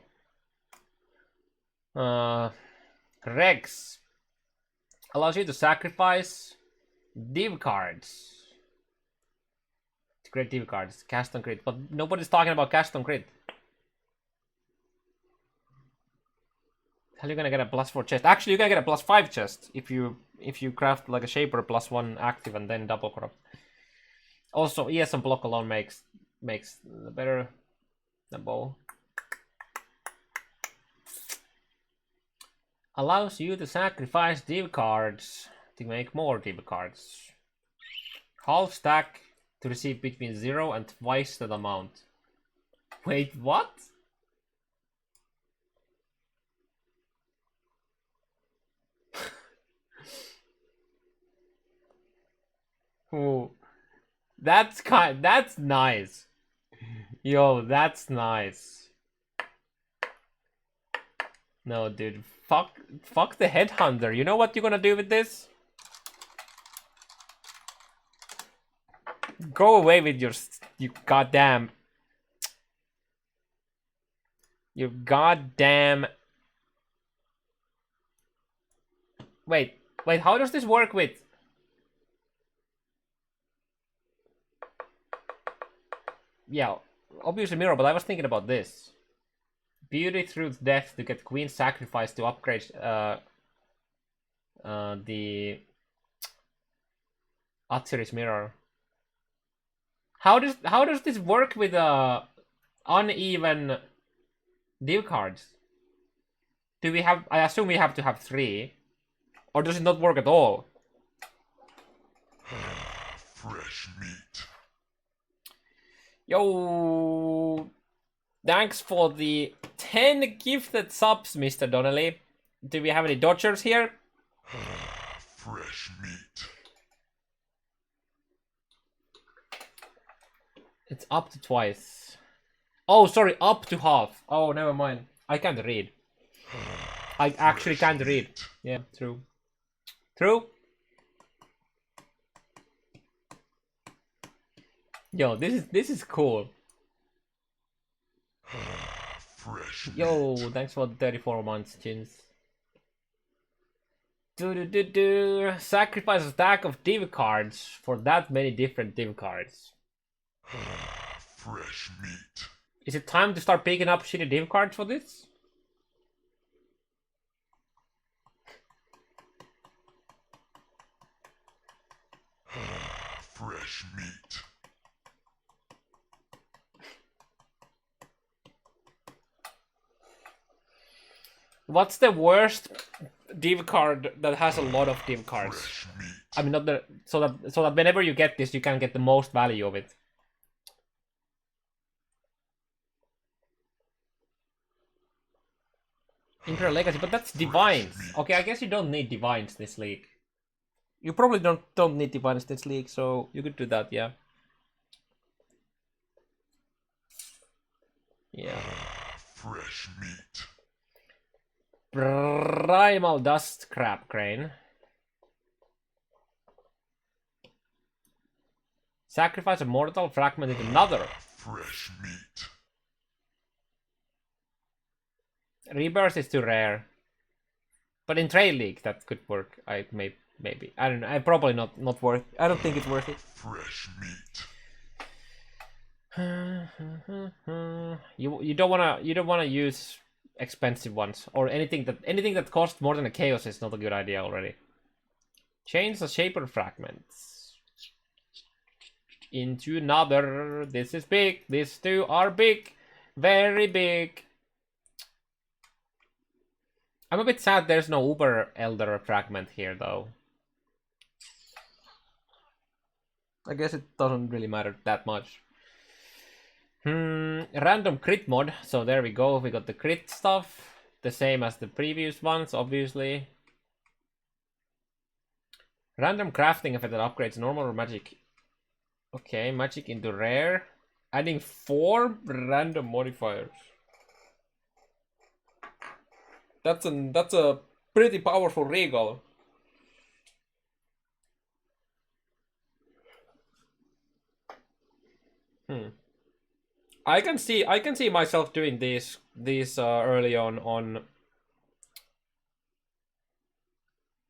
Rex allows you to sacrifice div cards. Great div cards, cast on crit, but nobody's talking about cast on crit. How are you gonna get a +4 chest? Actually, you're gonna get a +5 chest if you craft like a shaper +1 active and then double corrupt. Also, ES and block alone makes better the bow. Allows you to sacrifice div cards to make more div cards. Half stack to receive between 0 and twice that amount. Wait, what? Ooh, that's nice. Yo, that's nice. No, dude, fuck the headhunter. You know what you're gonna do with this? Go away with you goddamn. Wait, how does this work with? Yeah, obviously mirror, but I was thinking about this. Beauty through death to get queen sacrifice to upgrade the Atziri's mirror. How does this work with uneven div cards? Do we have? I assume we have to have 3, or does it not work at all? Fresh meat. Yo, thanks for the 10 gifted subs, Mr. Donnelly. Do we have any dodgers here? Fresh meat. It's up to twice. Oh, sorry, up to half. Oh, never mind. I can't read. I actually can't read. Yeah, true. True. Yo, this is cool. Fresh Yo, meat. thanks for 34 months, Chins. Sacrifice a stack of div cards for that many different div cards. Fresh meat. Is it time to start picking up shitty div cards for this? Fresh meat. What's the worst div card that has a lot of div cards? Fresh meat. I mean, not the so that whenever you get this, you can get the most value of it. Imperial Legacy, but that's divines. Okay, I guess you don't need divines this league. You probably don't need divines this league, so you could do that, yeah. Yeah. Fresh meat. Primal Dust Crab Crane. Sacrifice a mortal fragment into another. Fresh meat. Rebirth is too rare. But in Trade League that could work. Maybe. I don't know. I probably not worth. I don't think it's worth it. Fresh meat. You don't wanna use expensive ones or anything that costs more than a chaos is not a good idea already. Change the shaper fragments into another. This is big. These two are big, very big. I'm a bit sad there's no Uber Elder fragment here though. I guess it doesn't really matter that much. Random crit mod. So there we go. We got the crit stuff. The same as the previous ones, obviously. Random crafting effect that upgrades normal or magic. Okay, magic into rare. Adding 4 random modifiers. That's a pretty powerful regal. I can see myself doing these early on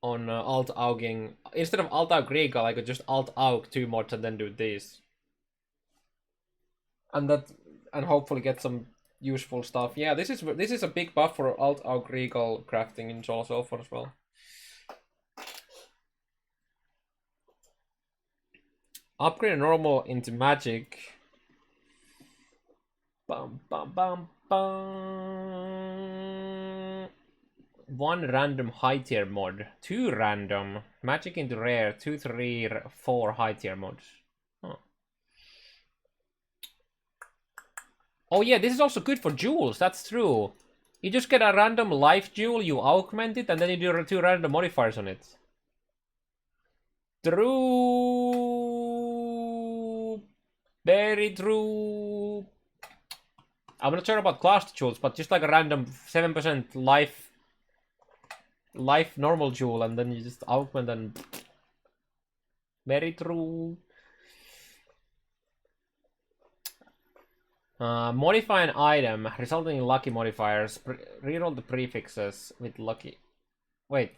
alt auging. Instead of alt aug regal, I could just alt aug 2 mods and then do this. And hopefully get some useful stuff. Yeah, this is a big buff for alt aug regal crafting in Soul Sulfur as well. Upgrade normal into magic. Bum bum bum bum. 1 random high tier mod. 2 random. Magic into rare. 2, 3, 4 high tier mods. Huh. Oh yeah, this is also good for jewels. That's true. You just get a random life jewel, you augment it, and then you do 2 random modifiers on it. True. Very true. I'm not sure about class jewels, but just like a random 7% life normal jewel, and then you just augment and very true. Modify an item, resulting in lucky modifiers. Reroll the prefixes with lucky. Wait.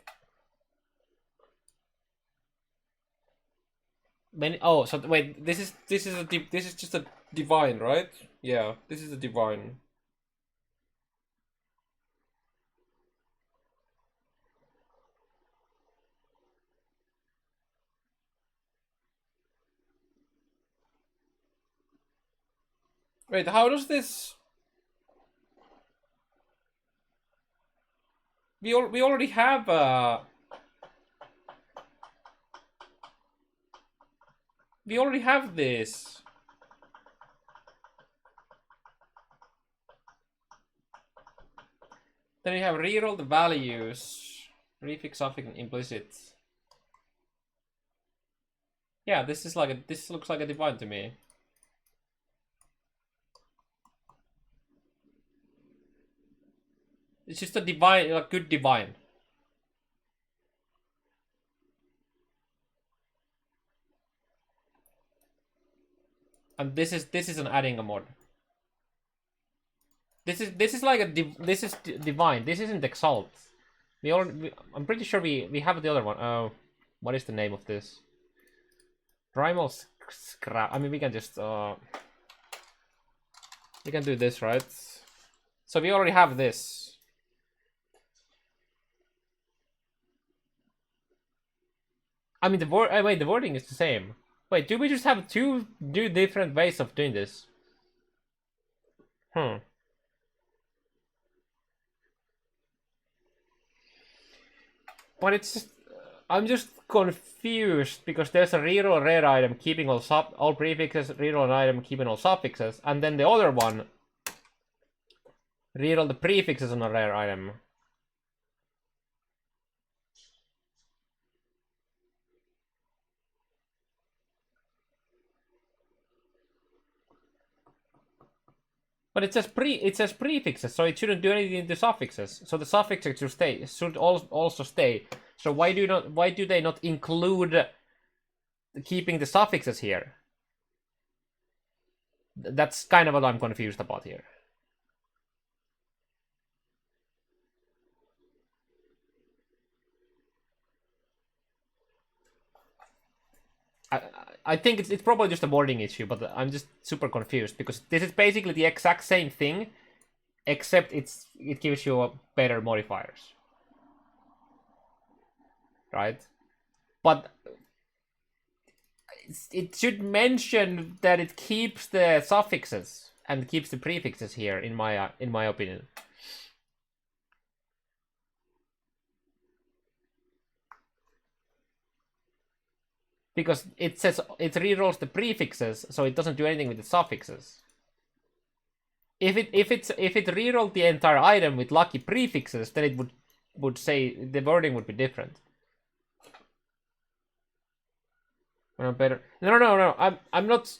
So wait. This is just a divine, right? Yeah, this is a divine. Wait, how does this? We already have we already have this. Then you have reroll the values, prefix, suffix, and implicit. Yeah, this looks like a divine to me. It's just a divine, a good divine. And this is an adding a mod. This is like this is divine. This isn't exalt. I'm pretty sure we have the other one. Oh, what is the name of this? Primal scrap. I mean, we can just we can do this, right? So we already have this. I mean, the wording is the same. Wait, do we just have two different ways of doing this? But it's just, I'm just confused because there's a reroll rare item keeping all prefixes, reroll an item keeping all suffixes, and then the other one reroll the prefixes on a rare item. But it says prefixes, so it shouldn't do anything to suffixes. So the suffixes should also stay. So why do they not include keeping the suffixes here? That's kind of what I'm confused about here. I think it's probably just a wording issue, but I'm just super confused because this is basically the exact same thing, except it gives you better modifiers, right? But it should mention that it keeps the suffixes and keeps the prefixes here, in my opinion. Because it says it rerolls the prefixes, so it doesn't do anything with the suffixes. If it rerolled the entire item with lucky prefixes, then it would say the wording would be different. Better. No. I'm not.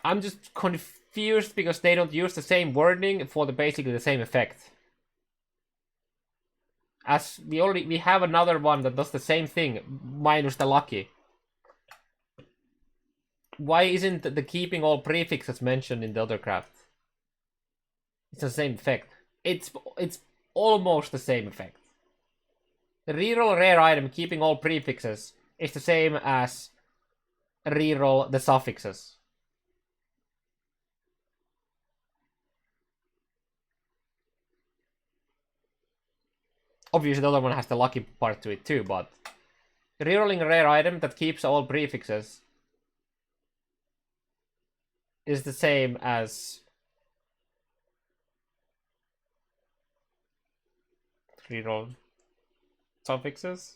I'm just confused because they don't use the same wording for basically the same effect. As we have another one that does the same thing minus the lucky. Why isn't the keeping all prefixes mentioned in the other craft? It's the same effect. It's almost the same effect. The reroll rare item keeping all prefixes is the same as reroll the suffixes. Obviously the other one has the lucky part to it too, but rerolling a rare item that keeps all prefixes is the same as reroll suffixes.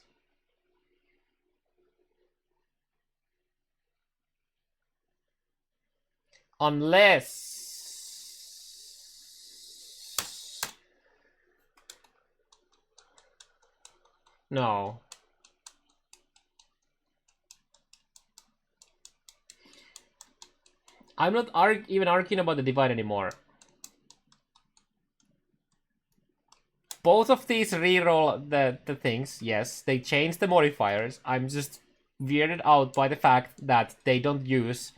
Unless no. I'm not even arguing about the divide anymore. Both of these reroll the things, yes, they change the modifiers. I'm just weirded out by the fact that they don't use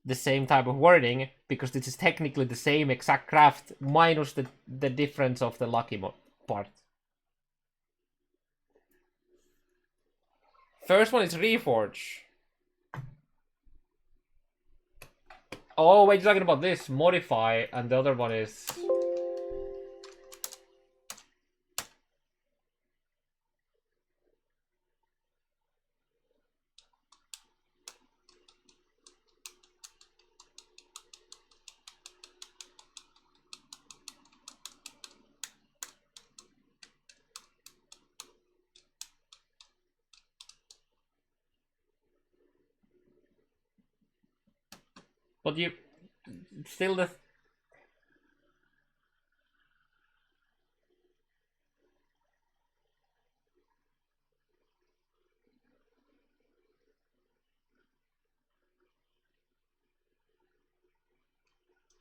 the same type of wording, because this is technically the same exact craft minus the difference of the lucky part. First one is Reforge. Oh, wait, you're talking about this, Modify, and the other one is... But you... Still the...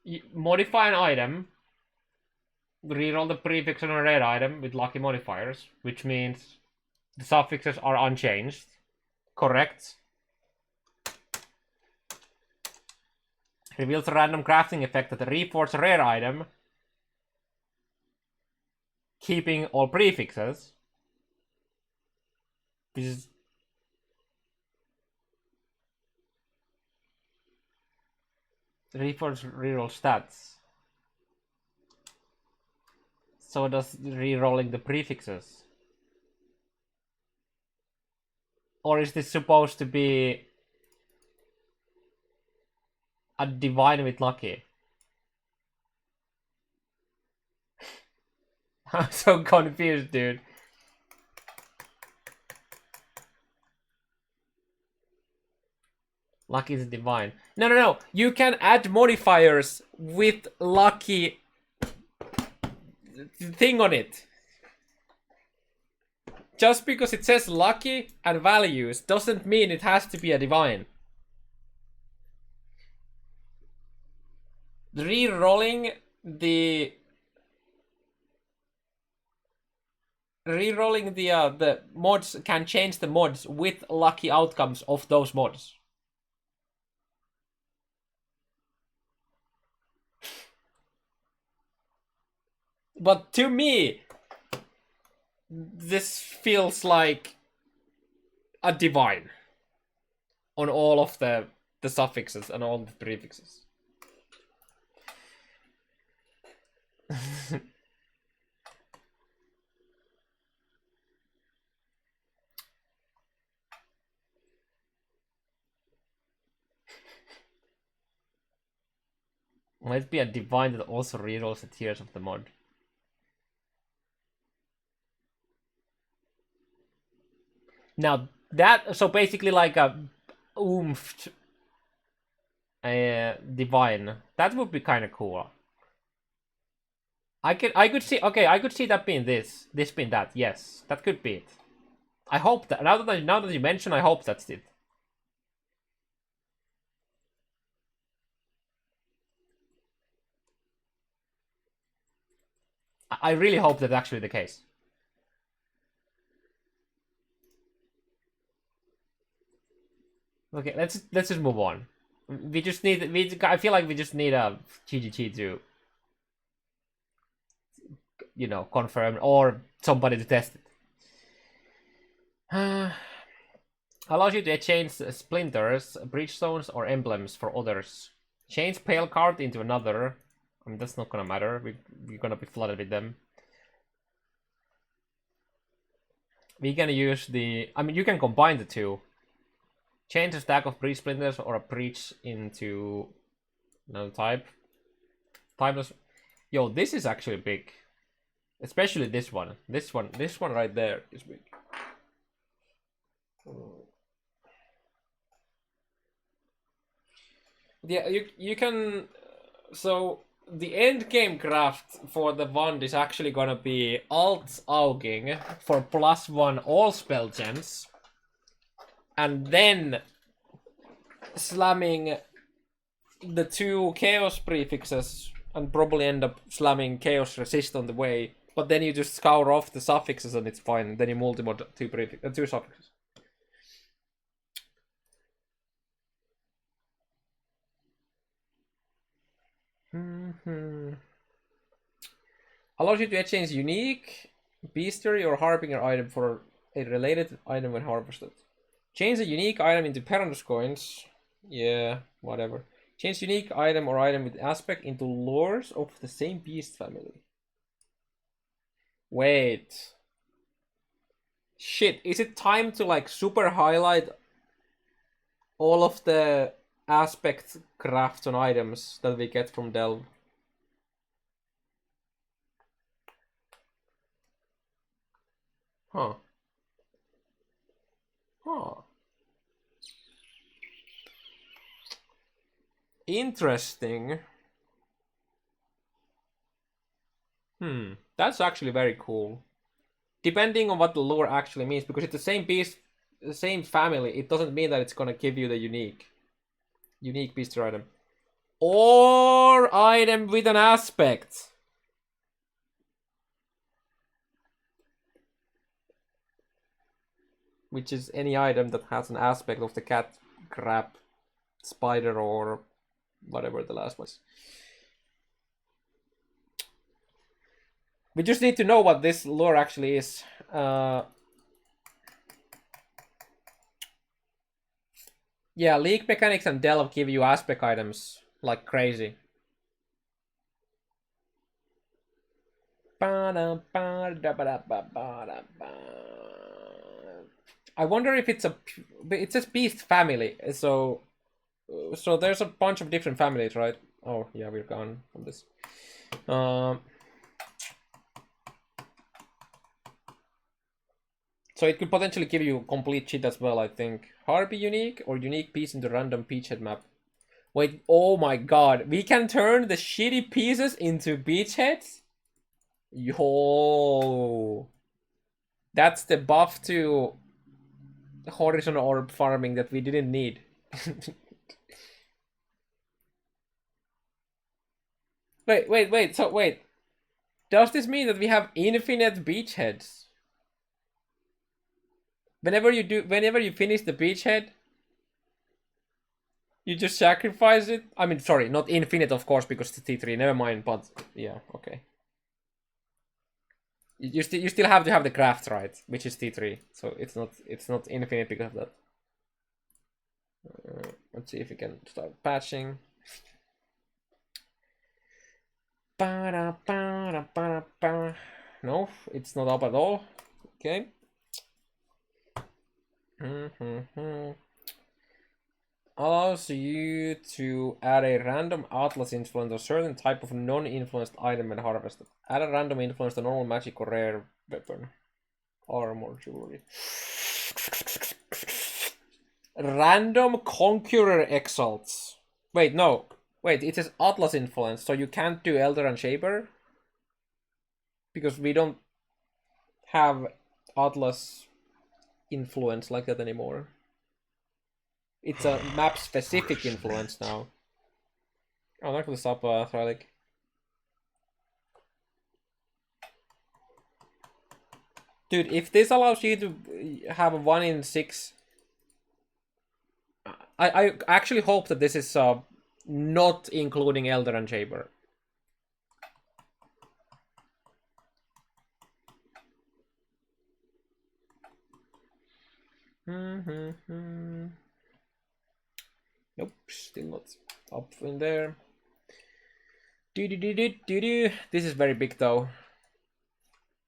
You modify an item, reroll the prefix on a rare item with lucky modifiers, which means the suffixes are unchanged. Correct. Reveals a random crafting effect that reforges a rare item, keeping all prefixes. This is... Reforge reroll stats. So does rerolling the prefixes. Or is this supposed to be a divine with lucky? I'm so confused, dude. Lucky is divine. No. You can add modifiers with lucky thing on it. Just because it says lucky and values doesn't mean it has to be a divine. Rerolling the mods can change the mods with lucky outcomes of those mods. But to me, this feels like a divine on all of the suffixes and all the prefixes. Might be a divine that also rerolls the tiers of the mod. Now that, so basically like a oomphed divine, that would be kind of cool. I could see that being this being that. Yes, that could be it. I hope that now that you mention, I hope that's it. I really hope that's actually the case. Okay, let's just move on. We just need I feel like we just need a GGG to, you know, confirm or somebody to test it. Allows you to exchange splinters, breach zones, or emblems for others. Change pale card into another. I mean, that's not gonna matter. We're gonna be flooded with them. We're gonna use the. I mean, you can combine the two. Change a stack of breach splinters or a breach into another type. Timeless. Yo, this is actually big. Especially this one. This one right there is big. Yeah, you can. So the end game craft for the wand is actually gonna be alt auging for +1 all spell gems, and then slamming the 2 chaos prefixes and probably end up slamming chaos resist on the way. But then you just scour off the suffixes and it's fine. Then you multimod 2 suffixes. Allows you to exchange unique, bestiary, or harbinger item for a related item when harvested. Change a unique item into Peranus coins. Yeah, whatever. Change unique item or item with aspect into lores of the same beast family. Wait. Shit, is it time to like super highlight all of the aspect crafts on items that we get from Delve? Huh. Interesting. That's actually very cool. Depending on what the lore actually means, because it's the same beast, the same family, it doesn't mean that it's gonna give you the unique beast item. Or item with an aspect. Which is any item that has an aspect of the cat, crab, spider, or whatever the last was. We just need to know what this lore actually is. Yeah, League Mechanics and Delve give you aspect items like crazy. I wonder if it's a beast family, so there's a bunch of different families, right? Oh yeah, we're gone from this. So it could potentially give you complete cheat as well, I think. Harpy unique or unique piece into random beachhead map. Wait, oh my god, we can turn the shitty pieces into beachheads? Yo, that's the buff to horizontal orb farming that we didn't need. wait, so wait. Does this mean that we have infinite beachheads? Whenever you finish the beachhead, you just sacrifice it? I mean, sorry, not infinite, of course, because it's T3, never mind, but yeah, okay. You still have to have the craft right, which is T3, so it's not infinite because of that. Let's see if we can start patching. No, it's not up at all. Okay. Allows you to add a random Atlas influence or certain type of non-influenced item when harvested. Add a random influence to normal magic or rare weapon. Armor, jewelry. Random Conqueror exalts. Wait, no. Wait, it is Atlas influence, so you can't do Elder and Shaper? Because we don't have Atlas influence like that anymore. It's a map-specific influence now. Oh, thanks for the sub, Thralic. Dude, if this allows you to have a 1 in 6... I actually hope that this is not including Elder and Chamber. Nope, still not up in there. This is very big though.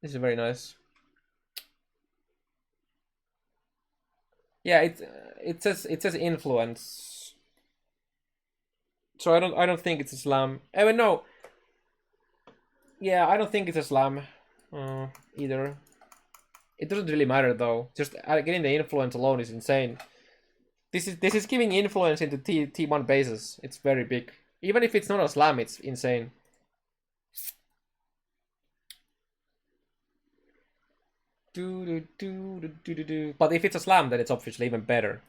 This is very nice. Yeah, it says influence. So I don't think it's a slam. I mean, no. Yeah, I don't think it's a slam either. It doesn't really matter though. Just getting the influence alone is insane. This is giving influence into T1 bases. It's very big. Even if it's not a slam, it's insane. But if it's a slam, then it's obviously even better.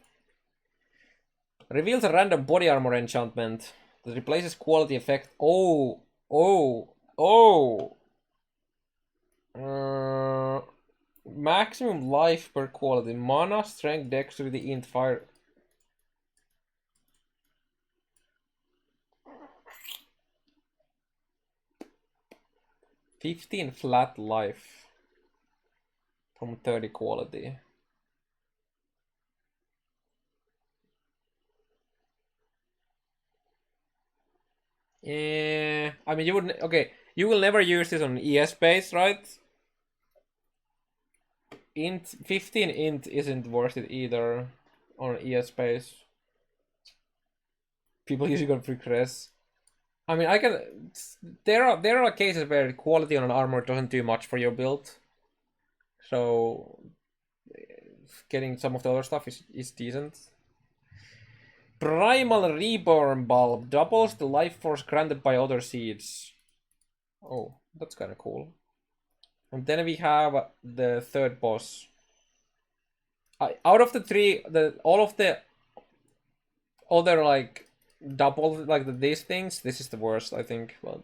Reveals a random body armor enchantment that replaces quality effect. Maximum life per quality. Mana, strength, dexterity, int, fire. $15 flat life from 30 quality. Yeah, I mean, you wouldn't. Okay, you will never use this on ES base, right? Int 15 int isn't worth it either on ES base. People usually go progress. I mean, I can. There are cases where quality on an armor doesn't do much for your build, so getting some of the other stuff is decent. Primal Reborn Bulb doubles the life force granted by other seeds. Oh, that's kind of cool. And then we have the third boss. Out of the three, all of the other like double like these things, this is the worst, I think. But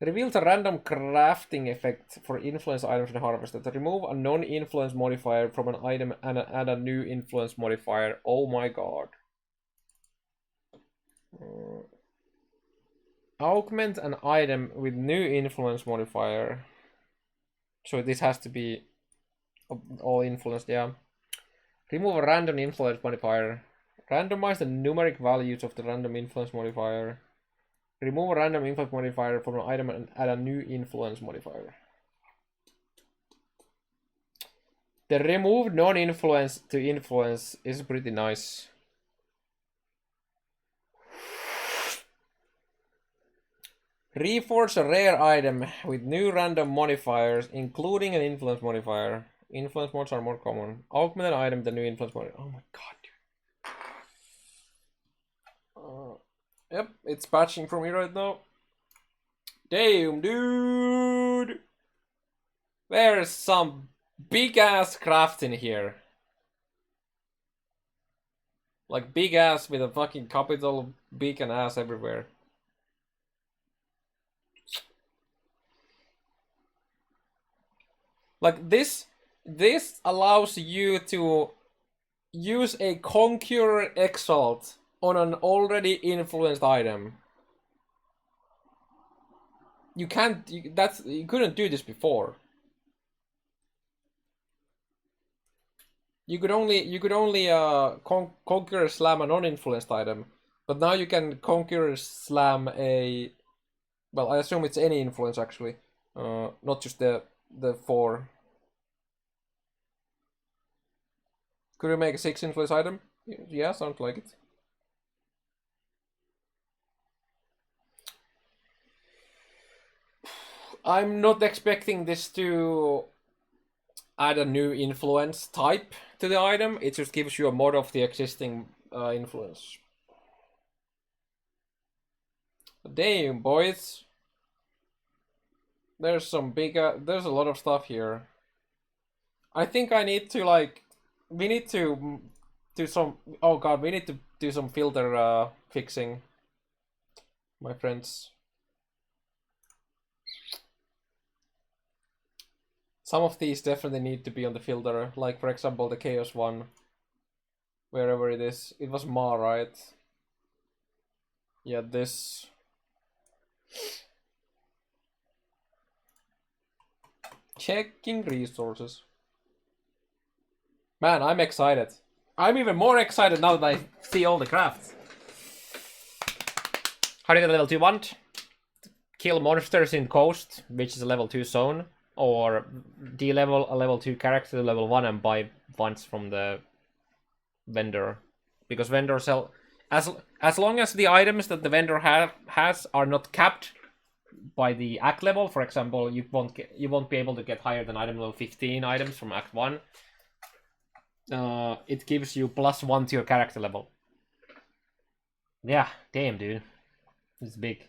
reveals a random crafting effect for influence items in harvest. That remove a non-influence modifier from an item and add a new influence modifier. Oh my god. Augment an item with new influence modifier. So this has to be all influenced, yeah. Remove a random influence modifier. Randomize the numeric values of the random influence modifier. Remove a random influence modifier from an item and add a new influence modifier. The remove non-influence to influence is pretty nice. Reforge a rare item with new random modifiers, including an influence modifier. Influence mods are more common. Augment an item with a new influence modifier. Oh my god, dude. Yep, it's patching for me right now. Damn, dude. There's some big ass craft in here. Like big ass with a fucking capital, big and ass everywhere. Like this allows you to use a Conqueror Exalt on an already influenced item. You can't. You couldn't do this before. You could only Conqueror slam a non-influenced item, but now you can Conqueror slam a. Well, I assume it's any influence actually, not just the 4. Could you make a 6 influence item? Yeah, sounds like it. I'm not expecting this to add a new influence type to the item. It just gives you a mod of the existing influence. Damn, boys. There's some big... there's a lot of stuff here. I think I need to, like... We need to do some... Oh god, we need to do some filter fixing. My friends. Some of these definitely need to be on the filter, like for example the Chaos one. Wherever it is. It was Ma, right? Yeah, this. Checking resources. Man, I'm excited. I'm even more excited now that I see all the crafts. How do you get level 2 want? Kill monsters in coast, which is a level 2 zone. Or de-level a level 2 character to level 1 and buy wants from the vendor. Because vendor sell... As long as the items that the vendor has are not capped by the act level, for example, you won't be able to get higher than item level 15 items from act 1. It gives you +1 to your character level. Yeah, damn dude. It's big.